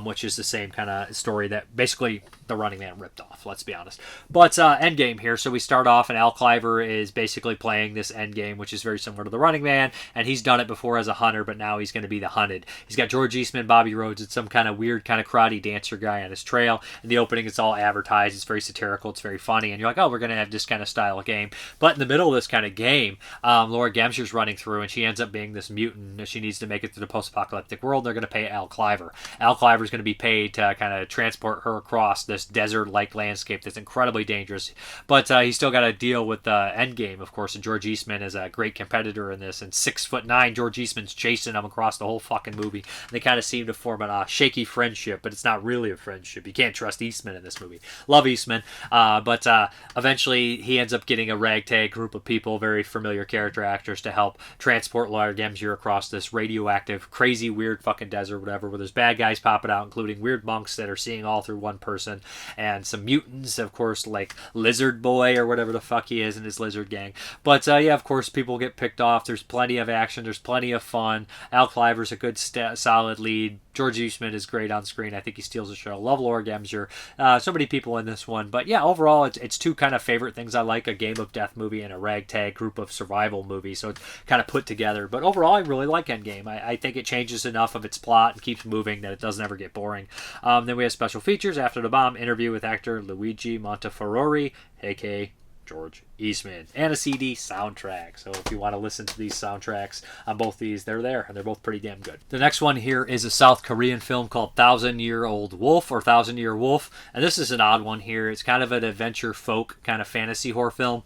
which is the same kind of story that basically the Running Man ripped off, let's be honest. But Endgame here, so we start off and Al Cliver is basically playing this Endgame, which is very similar to the Running Man, and he's done it before as a hunter, but now he's going to be the hunted. He's got George Eastman, Bobby Rhodes, and some kind of weird kind of karate dancer guy on his trail. In the opening, it's all advertised, it's very satirical, it's very funny, and you're like, oh, we're going to have this kind of style of game. But in the middle of this kind of game, Laura Gemser's running through, and she ends up being this mutant. She needs to make it through the post-apocalyptic world. They're going to pay Al Cliver. Al Cliver's going to be paid to kind of transport her across this desert-like landscape that's incredibly dangerous, but he's still got to deal with Endgame, of course, and George Eastman is a great competitor in this, and 6'9" George Eastman's chasing him across the whole fucking movie. They kind of seem to form a shaky friendship, but it's not really a friendship. You can't trust Eastman in this movie. Love Eastman, but eventually he ends up getting a ragtag group of people, very familiar character actors, to help transport Laura Gemser across this radioactive, crazy, weird fucking desert, whatever, where there's bad guys popping out, including weird monks that are seeing all through one person, and some mutants, of course, like Lizard Boy or whatever the fuck he is in his lizard gang. But yeah, of course, people get picked off. There's plenty of action. There's plenty of fun. Al Cliver's a good, solid lead. George Eastman is great on screen. I think he steals the show. Love Laura Gemser. So many people in this one. But yeah, overall, it's two kind of favorite things I like, a game of death movie and a ragtag group of survival movie. So it's kind of put together. But overall, I really like Endgame. I think it changes enough of its plot and keeps moving that it doesn't ever get boring. Then we have special features. After the bomb, interview with actor Luigi Montefiore, a.k.a. George Eastman, and a CD soundtrack. So if you want to listen to these soundtracks on both these, they're there, and they're both pretty damn good. The next one here is a South Korean film called Thousand-Year-Old Wolf, or Thousand-Year Wolf, and this is an odd one here. It's kind of an adventure folk kind of fantasy horror film.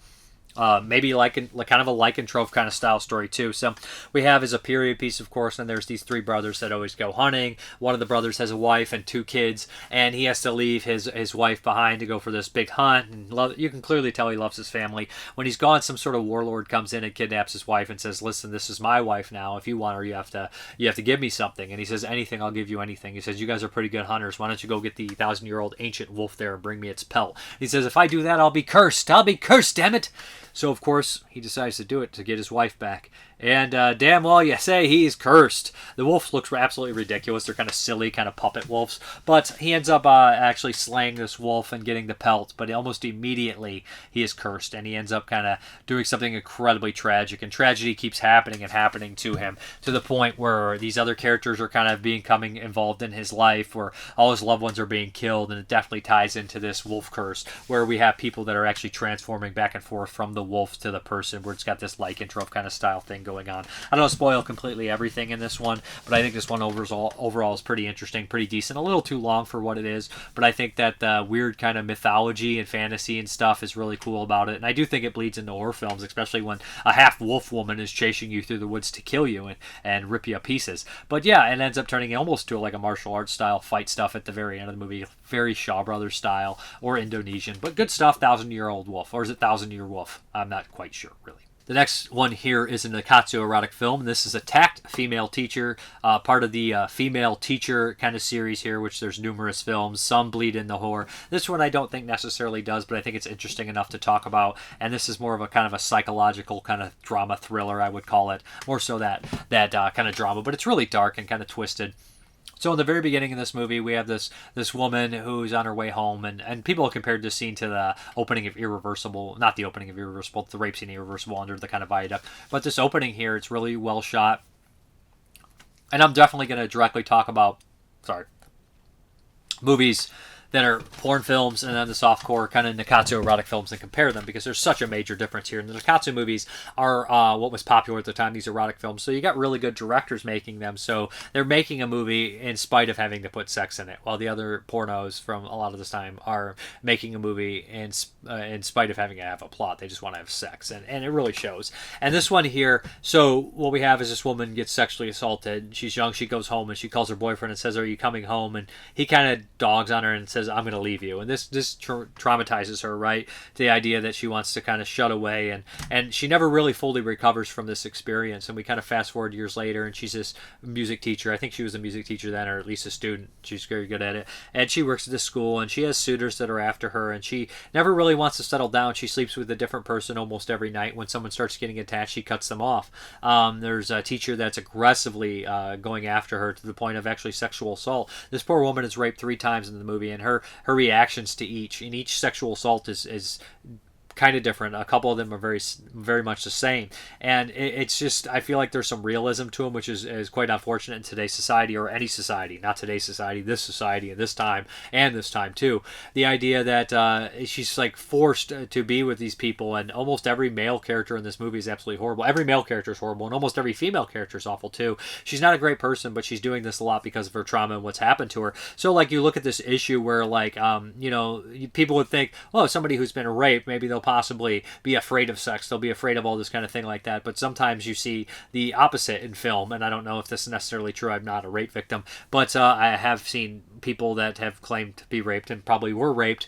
Maybe kind of a lycanthrope kind of style story too. So we have is a period piece, of course, and there's these three brothers that always go hunting. One of the brothers has a wife and two kids, and he has to leave his wife behind to go for this big hunt. And you can clearly tell he loves his family. When he's gone, some sort of warlord comes in and kidnaps his wife and says, "Listen, this is my wife now. If you want her, you have to give me something." And he says, "Anything, I'll give you anything." He says, "You guys are pretty good hunters. Why don't you go get the 1,000-year-old ancient wolf there and bring me its pelt?" He says, "If I do that, I'll be cursed. I'll be cursed, damn it." So, of course, he decides to do it to get his wife back. And damn well you say he's cursed. The wolf looks absolutely ridiculous. They're kind of silly, kind of puppet wolves. But he ends up actually slaying this wolf and getting the pelt. But almost immediately he is cursed. And he ends up kind of doing something incredibly tragic. And tragedy keeps happening and happening to him, to the point where these other characters are kind of becoming involved in his life, where all his loved ones are being killed. And it definitely ties into this wolf curse, where we have people that are actually transforming back and forth from the wolf to the person, where it's got this lycanthrope kind of style thing going on. I don't spoil completely everything in this one, but I think this one overall is pretty interesting, pretty decent. A little too long for what it is, but I think that the weird kind of mythology and fantasy and stuff is really cool about it. And I do think it bleeds into horror films, especially when a half-wolf woman is chasing you through the woods to kill you and rip you to pieces. But yeah, it ends up turning almost to like a martial arts style fight stuff at the very end of the movie. Very Shaw Brothers style or Indonesian, but good stuff. 1,000-Year-Old Wolf, or is it 1,000-Year Wolf? I'm not quite sure, really. The next one here is a Nikatsu erotic film. This is Attacked Female Teacher, part of the female teacher kind of series here, which there's numerous films. Some bleed in the horror. This one I don't think necessarily does, but I think it's interesting enough to talk about. And this is more of a kind of a psychological kind of drama thriller, I would call it. More so that kind of drama, but it's really dark and kind of twisted. So in the very beginning of this movie, we have this woman who's on her way home, and people compared this scene to the opening of Irreversible, not the opening of Irreversible, the rape scene in Irreversible under the kind of viaduct. But this opening here, it's really well shot. And I'm definitely going to directly talk about, movies that are porn films and then the softcore kind of Nikatsu erotic films and compare them, because there's such a major difference here. And the Nikatsu movies are what was popular at the time, these erotic films. So you got really good directors making them. So they're making a movie in spite of having to put sex in it, while the other pornos from a lot of this time are making a movie in spite of having to have a plot. They just want to have sex, and it really shows. And this one here, so what we have is this woman gets sexually assaulted. She's young, she goes home, and she calls her boyfriend and says, "Are you coming home?" And he kind of dogs on her and says, "I'm going to leave you." And this traumatizes her, right? The idea that she wants to kind of shut away, and she never really fully recovers from this experience. And we kind of fast forward years later, and she's this music teacher. I think she was a music teacher then, or at least a student. She's very good at it. And she works at this school, and she has suitors that are after her, and she never really wants to settle down. She sleeps with a different person almost every night. When someone starts getting attached, she cuts them off. There's a teacher that's aggressively going after her to the point of actually sexual assault. This poor woman is raped 3 times in the movie, and her reactions to each sexual assault is kind of different. A couple of them are very, very much the same, and it's just, I feel like there's some realism to them, which is quite unfortunate in today's society, or any society, not today's society, this society, and this time too. The idea that she's like forced to be with these people, and almost every male character in this movie is absolutely horrible. Every male character is horrible, and almost every female character is awful too. She's not a great person, but she's doing this a lot because of her trauma and what's happened to her. So like, you look at this issue where like people would think, oh, somebody who's been raped, maybe they'll possibly be afraid of sex, they'll be afraid of all this kind of thing like that. But sometimes you see the opposite in film, and I don't know if this is necessarily true. I'm not a rape victim, but I have seen people that have claimed to be raped and probably were raped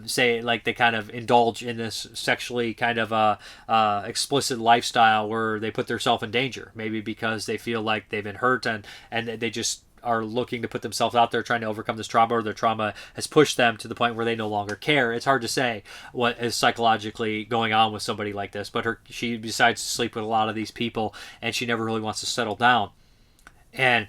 say like they kind of indulge in this sexually kind of explicit lifestyle where they put themselves in danger, maybe because they feel like they've been hurt, and they just are looking to put themselves out there trying to overcome this trauma, or their trauma has pushed them to the point where they no longer care. It's hard to say what is psychologically going on with somebody like this, but she decides to sleep with a lot of these people, and she never really wants to settle down. And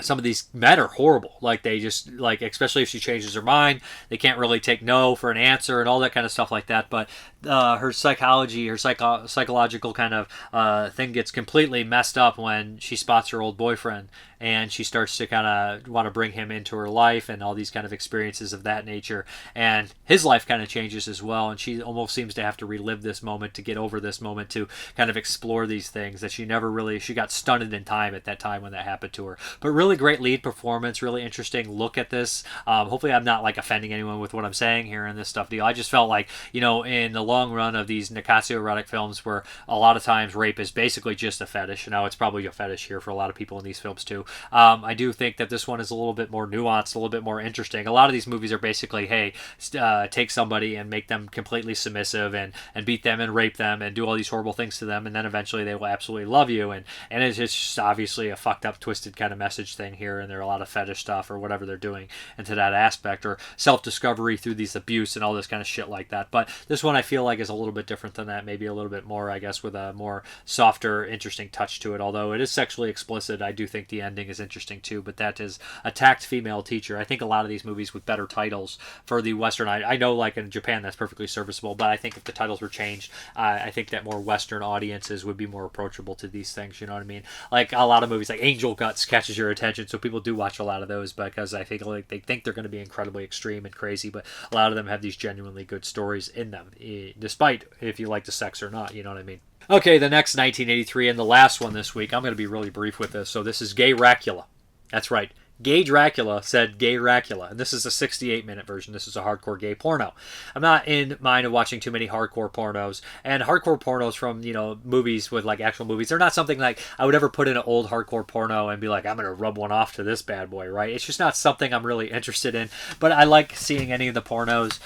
some of these men are horrible. Like, they just, like, especially if she changes her mind, they can't really take no for an answer and all that kind of stuff like that. But her psychology, her psychological kind of thing gets completely messed up when she spots her old boyfriend, and she starts to kind of want to bring him into her life and all these kind of experiences of that nature. And his life kind of changes as well, and she almost seems to have to relive this moment to get over this moment, to kind of explore these things that she got stunted in time at that time when that happened to her. But really great lead performance, really interesting look at this. Hopefully I'm not like offending anyone with what I'm saying here in this stuff deal. I just felt like, in the long run of these Nikatsu erotic films, where a lot of times rape is basically just a fetish. Now, it's probably a fetish here for a lot of people in these films too. I do think that this one is a little bit more nuanced, a little bit more interesting. A lot of these movies are basically, hey, take somebody and make them completely submissive and beat them and rape them and do all these horrible things to them, and then eventually they will absolutely love you. And it's just obviously a fucked up, twisted kind of message thing here, and there are a lot of fetish stuff or whatever they're doing into that aspect, or self-discovery through these abuse and all this kind of shit like that. But this one I feel like is a little bit different than that, maybe a little bit more, I guess, with a more softer, interesting touch to it. Although it is sexually explicit, I do think the ending is interesting too. But that is Attacked Female Teacher. I think a lot of these movies with better titles for the Western, I know like in Japan that's perfectly serviceable, but I think if the titles were changed, I think that more Western audiences would be more approachable to these things, you know what I mean? Like a lot of movies like Angel Guts catches your attention, so people do watch a lot of those because I think like they think they're going to be incredibly extreme and crazy, but a lot of them have these genuinely good stories in them, despite if you like the sex or not, you know what I mean? Okay, the next 1983 and the last one this week, I'm going to be really brief with this. So this is Gayracula. That's right, Gayracula said Gayracula, and this is a 68-minute version. This is a hardcore gay porno. I'm not in mind of watching too many hardcore pornos, and hardcore pornos from, movies with, like, actual movies, they're not something like I would ever put in an old hardcore porno and be like, I'm going to rub one off to this bad boy, right? It's just not something I'm really interested in, but I like seeing any of the pornos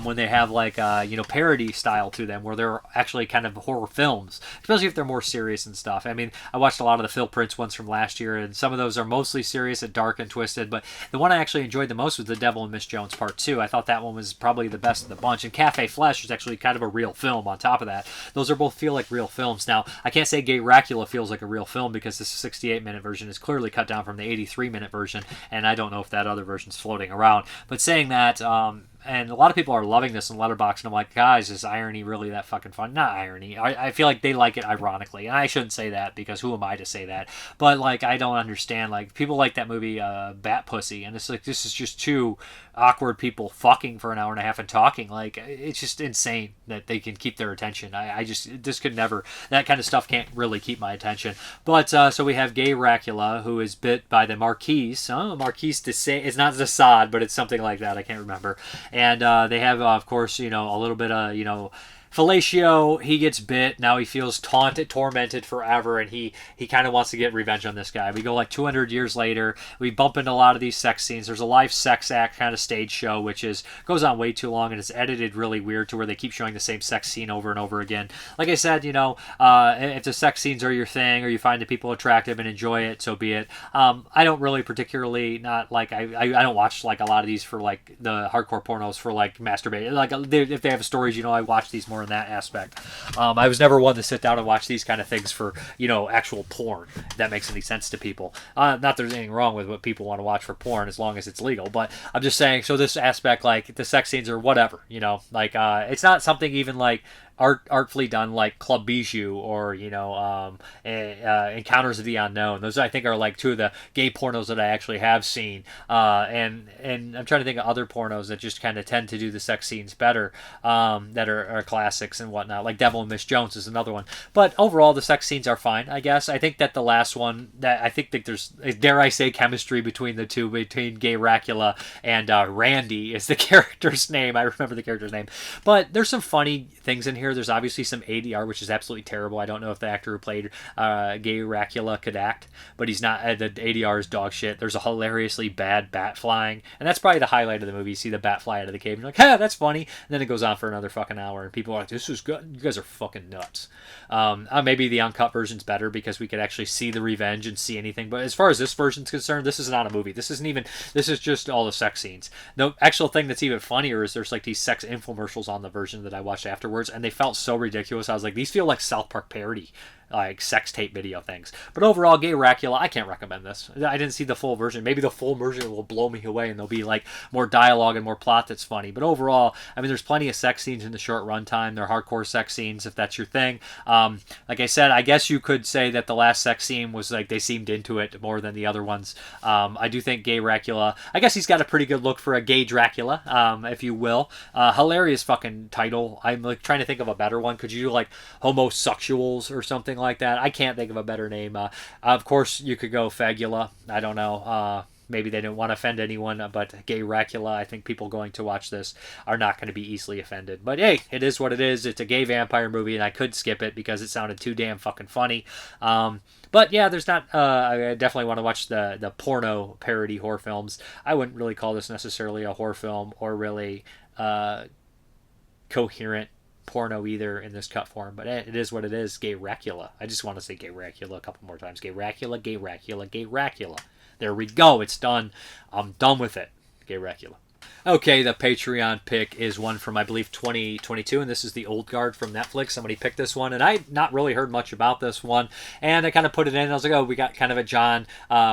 when they have, like, parody style to them, where they're actually kind of horror films, especially if they're more serious and stuff. I mean, I watched a lot of the Phil Prince ones from last year, and some of those are mostly serious and dark and twisted, but the one I actually enjoyed the most was The Devil and Miss Jones Part 2. I thought that one was probably the best of the bunch, and Cafe Flesh is actually kind of a real film on top of that. Those are both feel like real films. Now, I can't say Gayracula feels like a real film because this 68-minute version is clearly cut down from the 83-minute version, and I don't know if that other version's floating around. But saying that, and a lot of people are loving this in Letterboxd, and I'm like, guys, is irony really that fucking fun? Not irony. I feel like they like it ironically, and I shouldn't say that because who am I to say that? But, like, I don't understand. Like, people like that movie Bat Pussy, and it's like, this is just two awkward people fucking for an hour and a half and talking. Like, it's just insane that they can keep their attention. This could never, that kind of stuff can't really keep my attention. But, so we have Gayracula, who is bit by the Marquise. Marquise de Sade. It's not Zassad, but it's something like that. I can't remember. And they have, of course, a little bit of, Fellatio, he gets bit. Now he feels tormented forever, and he kind of wants to get revenge on this guy. We go like 200 years later. We bump into a lot of these sex scenes. There's a live sex act kind of stage show, which goes on way too long, and it's edited really weird to where they keep showing the same sex scene over and over again. Like I said, if the sex scenes are your thing, or you find the people attractive and enjoy it, so be it. I don't really particularly not like I don't watch like a lot of these for like the hardcore pornos for like masturbation. Like if they have stories, I watch these more in that aspect. I was never one to sit down and watch these kind of things for, actual porn, if that makes any sense to people. Not that there's anything wrong with what people want to watch for porn as long as it's legal, but I'm just saying, so this aspect, like the sex scenes or whatever, it's not something even like artfully done like Club Bijou or Encounters of the Unknown. Those I think are like two of the gay pornos that I actually have seen, and I'm trying to think of other pornos that just kind of tend to do the sex scenes better, that are classics and whatnot. Like Devil and Miss Jones is another one, but overall the sex scenes are fine, I guess. I think that the last one, that I think that there's, dare I say, chemistry between the two, between Gayracula and Randy is the character's name. I remember the character's name, but there's some funny things in here. There's obviously some ADR, which is absolutely terrible. I don't know if the actor who played Gayracula could act, but he's not. The ADR is dog shit. There's a hilariously bad bat flying, and that's probably the highlight of the movie. You see the bat fly out of the cave, and you're like, "Ha, that's funny." And then it goes on for another fucking hour, and people are like, "This is good. You guys are fucking nuts." Maybe the uncut version's better because we could actually see the revenge and see anything. But as far as this version's concerned, this is not a movie. This isn't even. This is just all the sex scenes. The actual thing that's even funnier is there's like these sex infomercials on the version that I watched afterwards, and they felt so ridiculous. I was like, these feel like South Park parody, like sex tape video things. But overall, Gayracula, I can't recommend this. I didn't see the full version. Maybe the full version will blow me away and there'll be like more dialogue and more plot that's funny. But overall, I mean, there's plenty of sex scenes in the short runtime. They're hardcore sex scenes, if that's your thing. Like I said, I guess you could say that the last sex scene was like they seemed into it more than the other ones. I do think Gayracula, I guess he's got a pretty good look for a gay Dracula, if you will. Hilarious fucking title. I'm like trying to think of a better one. Could you do like homosexuals or something like that? I can't think of a better name. Of course, you could go Fagula. I don't know. Maybe they didn't want to offend anyone, but Gayracula, I think people going to watch this are not going to be easily offended. But hey, it is what it is. It's a gay vampire movie, and I could skip it because it sounded too damn fucking funny. But yeah, there's not. I definitely want to watch the porno parody horror films. I wouldn't really call this necessarily a horror film or really coherent porno either in this cut form, but it is what it is. Gayracula. I just want to say Gayracula a couple more times. Gayracula, Gayracula, Gayracula. There we go. It's done. I'm done with it. Gayracula. Okay, the Patreon pick is one from, I believe, 2022, and this is the Old Guard from Netflix. Somebody picked this one, and I'd not really heard much about this one, and I kind of put it in, and I was like, oh, we got kind of a John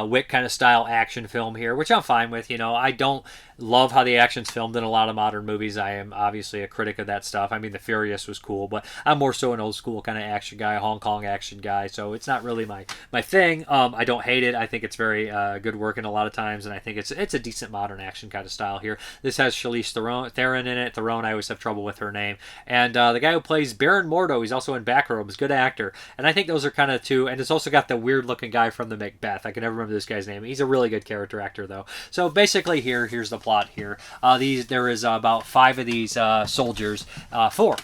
Wick kind of style action film here, which I'm fine with. I don't love how the action's filmed in a lot of modern movies. I am obviously a critic of that stuff. I mean, The Furious was cool, but I'm more so an old school kind of action guy, a Hong Kong action guy, so it's not really my thing. I don't hate it. I think it's very good working a lot of times, and I think it's a decent modern action kind of style here. This has Charlize Theron in it. Theron, I always have trouble with her name. And the guy who plays Baron Mordo, he's also in Backrooms, good actor. And I think those are kind of two. And it's also got the weird looking guy from the Macbeth. I can never remember this guy's name. He's a really good character actor though. So basically here's the plot here. There is about 5 of these soldiers, four.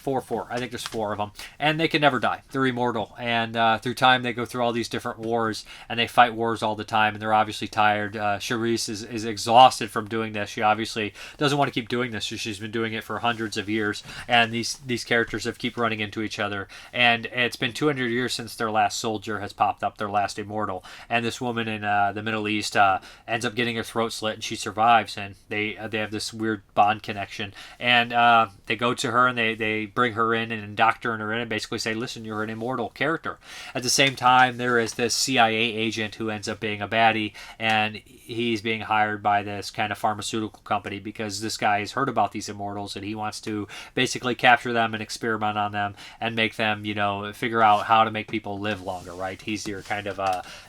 I think there's 4 of them, and they can never die. They're immortal, and through time they go through all these different wars, and they fight wars all the time, and they're obviously tired. Charisse is exhausted from doing this. She obviously doesn't want to keep doing this. She's been doing it for hundreds of years, and these characters have keep running into each other, and it's been 200 years since their last soldier has popped up, their last immortal, and this woman in the Middle East ends up getting her throat slit, and she survives, and they have this weird bond connection, and they go to her and they bring her in and indoctrinate her in and basically say, listen, you're an immortal character. At the same time, there is this CIA agent who ends up being a baddie, and he's being hired by this kind of pharmaceutical company because this guy has heard about these immortals and he wants to basically capture them and experiment on them and make them, figure out how to make people live longer, right? He's your kind of,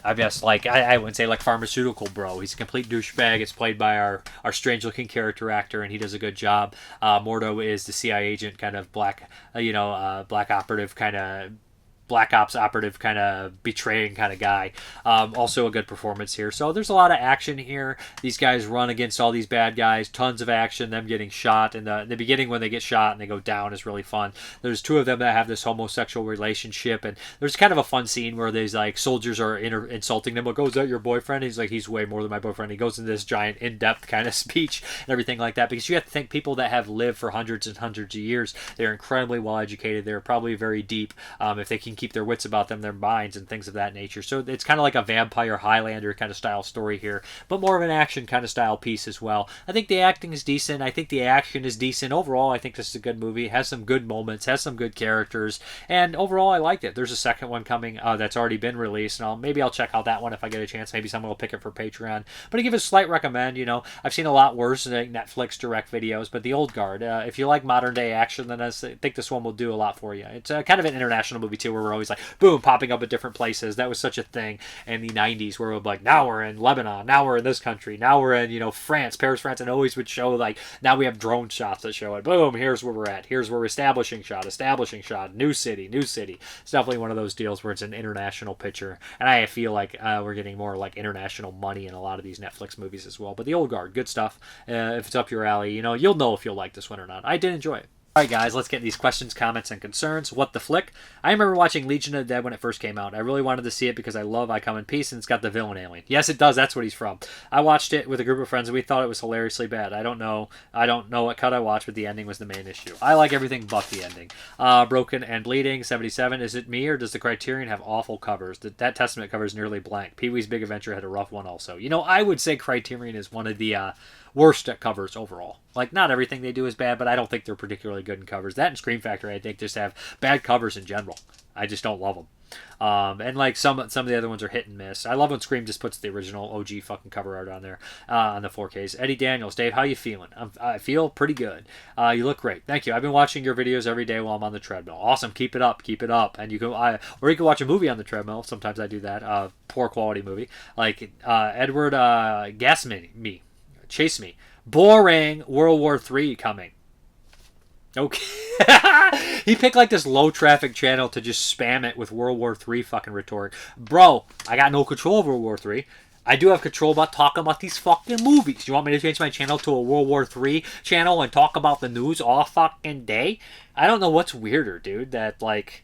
I guess, like, I wouldn't say like pharmaceutical bro. He's a complete douchebag. It's played by our strange-looking character actor, and he does a good job. Mordo is the CIA agent, kind of black operative kind of Black Ops operative kind of betraying kind of guy. Also a good performance here. So there's a lot of action here. These guys run against all these bad guys. Tons of action. Them getting shot. In the beginning when they get shot and they go down is really fun. There's 2 of them that have this homosexual relationship. And there's kind of a fun scene where these like soldiers are insulting them. Like, oh, is that your boyfriend? He's like, he's way more than my boyfriend. He goes into this giant in-depth kind of speech and everything like that. Because you have to think people that have lived for hundreds and hundreds of years, they're incredibly well educated. They're probably very deep. If they can keep their wits about them, their minds, and things of that nature. So it's kind of like a vampire Highlander kind of style story here, but more of an action kind of style piece as well. I think the acting is decent. I think the action is decent. Overall, I think this is a good movie. It has some good moments, has some good characters, and overall, I liked it. There's a second one coming that's already been released, and maybe I'll check out that one if I get a chance. Maybe someone will pick it for Patreon. But I give it a slight recommend. I've seen a lot worse than Netflix direct videos, but the old guard. If you like modern day action, then I think this one will do a lot for you. It's kind of an international movie too, where we're always like, boom, popping up at different places. That was such a thing in the 90s where we'd be like, now we're in Lebanon, now we're in this country, now we're in, France, Paris, France, and always would show like, now we have drone shots that show it. Boom, here's where we're at. Here's where we're establishing shot, new city. It's definitely one of those deals where it's an international picture. And I feel like we're getting more like international money in a lot of these Netflix movies as well. But the old guard, good stuff. If it's up your alley, you'll know if you'll like this one or not. I did enjoy it. Alright guys, let's get these questions, comments, and concerns. What the flick? I remember watching Legion of the Dead when it first came out. I really wanted to see it because I love I Come in Peace, and it's got the villain alien. Yes, it does. That's what he's from. I watched it with a group of friends, and we thought it was hilariously bad. I don't know what cut I watched, but the ending was the main issue. I like everything but the ending. Broken and Bleeding, 77. Is it me, or does the Criterion have awful covers? That Testament cover is nearly blank. Pee-wee's Big Adventure had a rough one also. I would say Criterion is one of the worst at covers overall. Like, not everything they do is bad, but I don't think they're particularly good in covers. That and Scream Factory, I think, just have bad covers in general. I just don't love them. And like some of the other ones are hit and miss. I love when Scream just puts the original OG fucking cover art on there on the 4Ks. Eddie Daniels, Dave, how you feeling? I feel pretty good. You look great. Thank you. I've been watching your videos every day while I'm on the treadmill. Awesome. Keep it up. And you can watch a movie on the treadmill. Sometimes I do that. Poor quality movie. Like Edward Me. Chase Me. Boring. World War III coming. Okay. He picked like this low traffic channel to just spam it with World War III fucking rhetoric. Bro, I got no control over World War III. I do have control about talking about these fucking movies. You want me to change my channel to a World War III channel and talk about the news all fucking day? I don't know what's weirder, dude. That like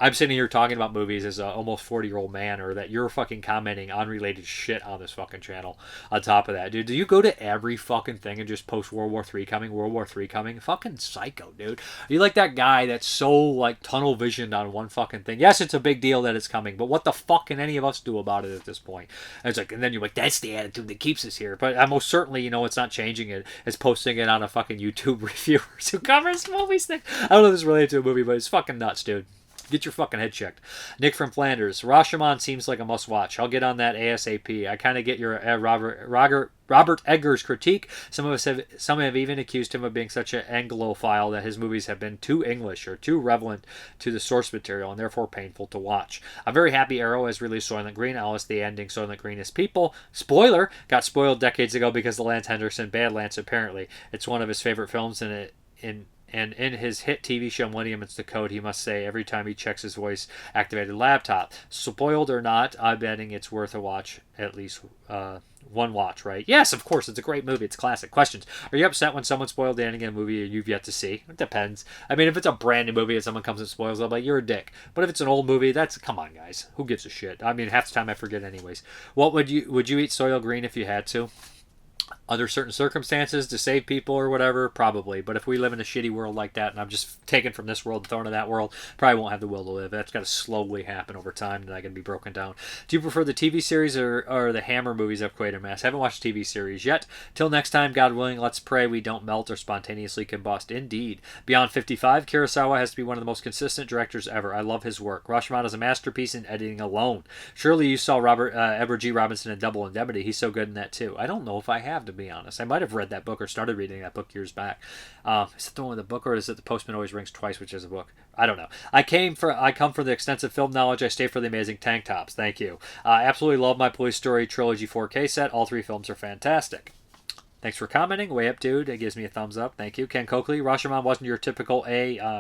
I'm sitting here talking about movies as a almost 40-year-old man, or that you're fucking commenting unrelated shit on this fucking channel. On top of that, dude, do you go to every fucking thing and just post World War III coming, World War III coming? Fucking psycho, dude. Are you like that guy that's so like tunnel visioned on one fucking thing? Yes, it's a big deal that it's coming, but what the fuck can any of us do about it at this point? And it's like, and then you're like, that's the attitude that keeps us here. But I most certainly, it's not changing it. It's posting it on a fucking YouTube reviewers who covers movies thing. I don't know if this is related to a movie, but it's fucking nuts, dude. Get your fucking head checked. Nick from Flanders. Rashomon seems like a must-watch. I'll get on that ASAP. I kind of get your Robert Eggers critique. Some have even accused him of being such an Anglophile that his movies have been too English or too relevant to the source material and therefore painful to watch. I'm very happy Arrow has released Soylent Green. Alice, the ending Soylent Green is people. Spoiler! Got spoiled decades ago because of Lance Henriksen Badlands, apparently. It's one of his favorite films, and in his hit TV show Millennium, it's the code he must say every time he checks his voice-activated laptop. Spoiled or not, I'm betting it's worth a watch, at least one watch, right? Yes, of course, it's a great movie. It's classic. Questions. Are you upset when someone spoiled the ending of a movie you've yet to see? It depends. I mean, if it's a brand new movie and someone comes and spoils it, I'm like, you're a dick. But if it's an old movie, come on, guys. Who gives a shit? I mean, half the time I forget anyways. What would you eat Soylent Green if you had to? Under certain circumstances to save people or whatever, probably. But if we live in a shitty world like that and I'm just taken from this world and thrown to that world, probably won't have the will to live. That's got to slowly happen over time and I can be broken down. Do you prefer the TV series or the Hammer movies of Quatermass? Haven't watched TV series yet. Till next time, God willing, let's pray we don't melt or spontaneously combust. Indeed. Beyond 55, Kurosawa has to be one of the most consistent directors ever. I love his work. Rashomon is a masterpiece in editing alone. Surely you saw Edward G. Robinson in Double Indemnity. He's so good in that too. I don't know if I have, to be honest. I might have read that book or started reading that book years back. Is it the one with the book, or is it The Postman Always Rings Twice, which is a book? I don't know. I come for the extensive film knowledge. I stay for the amazing tank tops. Thank you. I absolutely love my Police Story Trilogy 4K set. All 3 films are fantastic. Thanks for commenting. Way up, dude. It gives me a thumbs up. Thank you. Ken Coakley. Rashomon wasn't your typical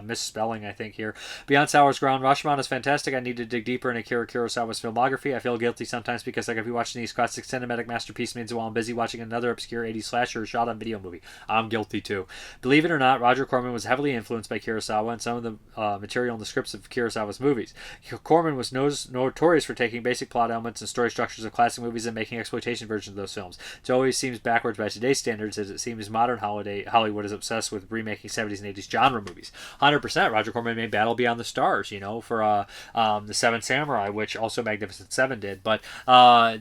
misspelling, I think, here. Beyond Sour's Ground. Rashomon is fantastic. I need to dig deeper into Akira Kurosawa's filmography. I feel guilty sometimes because I could be watching these classic cinematic masterpieces means while I'm busy watching another obscure 80s slasher or shot on video movie. I'm guilty, too. Believe it or not, Roger Corman was heavily influenced by Kurosawa and some of the material in the scripts of Kurosawa's movies. Corman was notorious for taking basic plot elements and story structures of classic movies and making exploitation versions of those films. It always seems backwards by today's standards, as it seems modern Hollywood is obsessed with remaking 70s and 80s genre movies. 100%. Roger Corman made Battle Beyond the Stars, for the Seven Samurai, which also Magnificent Seven did. But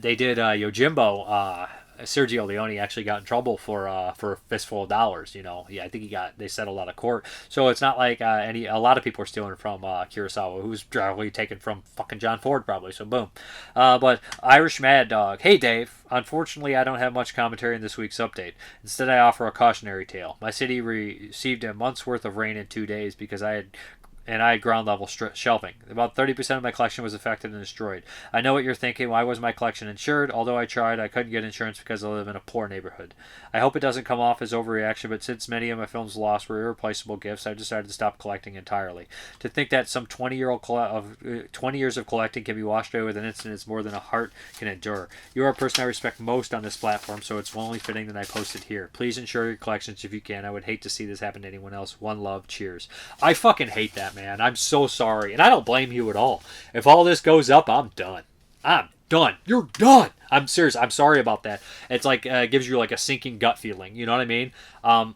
they did Yojimbo. Sergio Leone actually got in trouble for a fistful of dollars. Yeah, I think they settled out of court. So it's not like a lot of people are stealing from Kurosawa, who's probably taken from fucking John Ford, probably. So boom. But Irish Mad Dog. Hey Dave. Unfortunately, I don't have much commentary in this week's update. Instead, I offer a cautionary tale. My city received a month's worth of rain in 2 days because I had ground level shelving. About 30% of my collection was affected and destroyed. I know what you're thinking. Why was my collection insured? Although I tried, I couldn't get insurance because I live in a poor neighborhood. I hope it doesn't come off as overreaction, but since many of my films lost were irreplaceable gifts, I've decided to stop collecting entirely. To think that some 20 years of collecting can be washed away with an instant is more than a heart can endure. You are a person I respect most on this platform, so it's only fitting that I post it here. Please insure your collections if you can. I would hate to see this happen to anyone else. One love. Cheers. I fucking hate that, man. I'm so sorry. And I don't blame you at all. If all this goes up, I'm done. I'm done. You're done. I'm serious. I'm sorry about that. It's like, gives you like a sinking gut feeling. You know what I mean?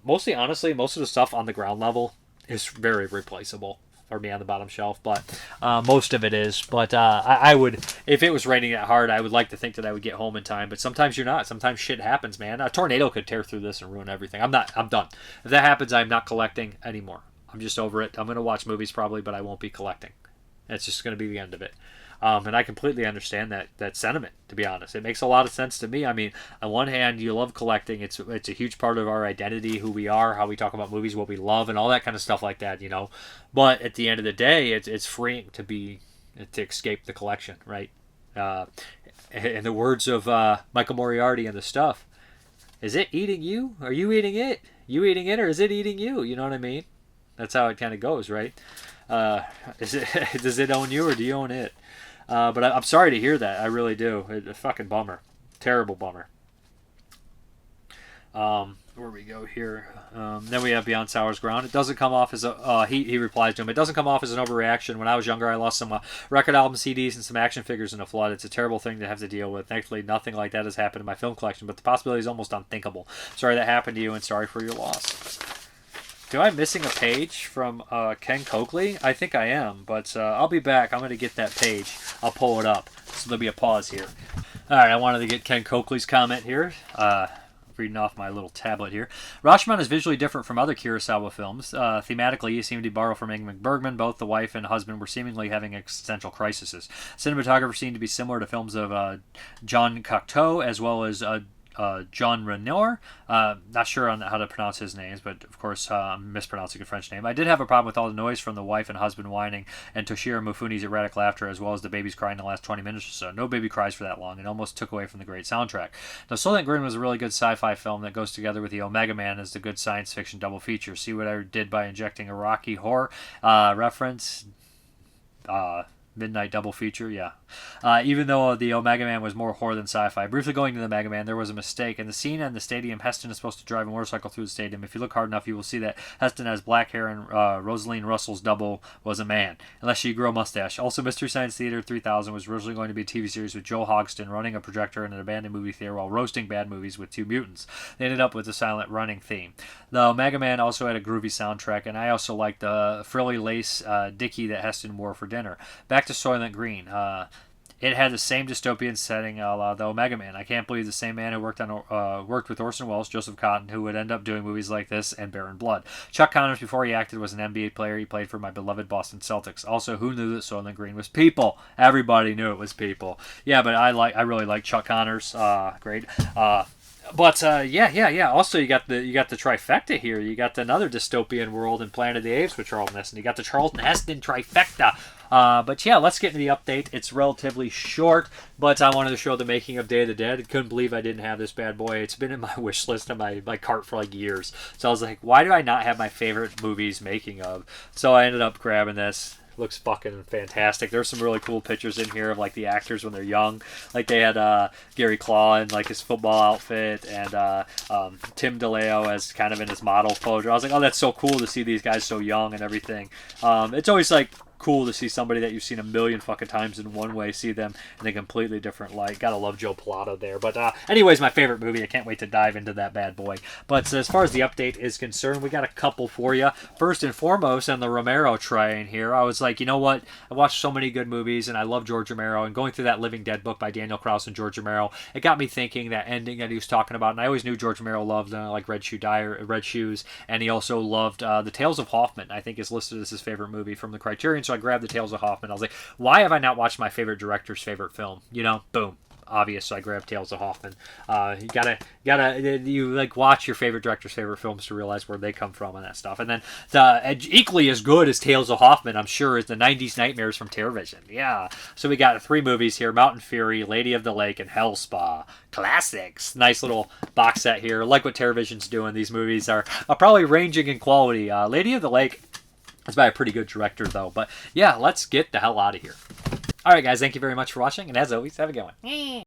Mostly, honestly, most of the stuff on the ground level is very replaceable for me on the bottom shelf. But most of it is. But I would, if it was raining that hard, I would like to think that I would get home in time. But sometimes you're not. Sometimes shit happens, man. A tornado could tear through this and ruin everything. I'm done. If that happens, I'm not collecting anymore. I'm just over it. I'm going to watch movies probably, but I won't be collecting. That's just going to be the end of it. And I completely understand that sentiment, to be honest. It makes a lot of sense to me. I mean, on one hand, you love collecting. It's a huge part of our identity, who we are, how we talk about movies, what we love, and all that kind of stuff like that, But at the end of the day, it's freeing to escape the collection, right? In the words of Michael Moriarty and the Stuff, is it eating you? Are you eating it? You eating it, or is it eating you? You know what I mean? That's how it kind of goes, right? Does it own you, or do you own it? But I'm sorry to hear that. I really do. A fucking bummer. Terrible bummer. Where we go here. Then we have Beyond Sour's Ground. It doesn't come off as a... he replies to him. It doesn't come off as an overreaction. When I was younger, I lost some record album CDs and some action figures in a flood. It's a terrible thing to have to deal with. Thankfully, nothing like that has happened in my film collection, but the possibility is almost unthinkable. Sorry that happened to you, and sorry for your loss. Am I missing a page from Ken Coakley? I think I am, but I'll be back. I'm going to get that page. I'll pull it up. So there'll be a pause here. All right, I wanted to get Ken Coakley's comment here. reading off my little tablet here. Rashomon is visually different from other Kurosawa films. Thematically, he seemed to borrow from Ingmar Bergman. Both the wife and husband were seemingly having existential crises. Cinematography seemed to be similar to films of Jean Cocteau, as well as John Renoir. Not sure on how to pronounce his names, but of course I'm mispronouncing a French name. I did have a problem with all the noise from the wife and husband whining and Toshiro Mifune's erratic laughter, as well as the babies crying in the last 20 minutes or so. No baby cries for that long, and almost took away from the great soundtrack. Now, Soylent Green was a really good sci-fi film that goes together with the Omega Man as the good science fiction double feature. See what I did by injecting a Rocky Horror reference? Midnight double feature, yeah. Even though the Omega Man was more horror than sci-fi. Briefly going to the Mega Man, there was a mistake. In the scene in the stadium, Heston is supposed to drive a motorcycle through the stadium. If you look hard enough, you will see that Heston has black hair and Rosaline Russell's double was a man, unless she grew a mustache. Also, Mystery Science Theater 3000 was originally going to be a TV series with Joe Hogston running a projector in an abandoned movie theater while roasting bad movies with two mutants. They ended up with a silent running theme. The Omega Man also had a groovy soundtrack, and I also liked the frilly lace dicky that Heston wore for dinner. Back to Soylent Green. It had the same dystopian setting a la the Omega Man. I can't believe the same man who worked with Orson Welles, Joseph Cotten, who would end up doing movies like this and Baron Blood. Chuck Connors, before he acted, was an NBA player. He played for my beloved Boston Celtics. Also, who knew that Soylent Green was people? Everybody knew it was people. Yeah, but I really like Chuck Connors. Great. But yeah. Also, you got the trifecta here. You got another dystopian world in Planet of the Apes with Charlton Heston. You got the Charlton Heston trifecta. But yeah, let's get into the update. It's relatively short, but I wanted to show the making of Day of the Dead. I couldn't believe I didn't have this bad boy. It's been in my wish list and my cart for like years. So I was like, why do I not have my favorite movies making of? So I ended up grabbing this. Looks fucking fantastic. There's some really cool pictures in here of like the actors when they're young. Like they had Gayracula in like his football outfit, and Tim DeLeo as kind of in his model pose. I was like, oh, that's so cool to see these guys so young and everything. It's always like cool to see somebody that you've seen a million fucking times in one way, see them in a completely different light. Gotta love Joe Pilato there. But anyways, my favorite movie. I can't wait to dive into that bad boy. But as far as the update is concerned, we got a couple for you. First and foremost, on the Romero train here, I was like, you know what? I watched so many good movies, and I love George Romero. And going through that Living Dead book by Daniel Krauss and George Romero, it got me thinking that ending that he was talking about. And I always knew George Romero loved like Red Shoes, and he also loved The Tales of Hoffman. I think is listed as his favorite movie from the Criterion. So I grabbed The Tales of Hoffman. I was like, why have I not watched my favorite director's favorite film? You know, boom. Obvious, so I grabbed Tales of Hoffman. You gotta like watch your favorite director's favorite films to realize where they come from and that stuff. And then equally as good as Tales of Hoffman, I'm sure, is the 90s Nightmares from Terrorvision. Yeah. So we got 3 movies here: Mountain Fury, Lady of the Lake, and Hell Spa. Classics. Nice little box set here. Like what Terrorvision's doing. These movies are probably ranging in quality. Lady of the Lake is by a pretty good director, though. But yeah, let's get the hell out of here. Alright guys, thank you very much for watching, and as always, have a good one.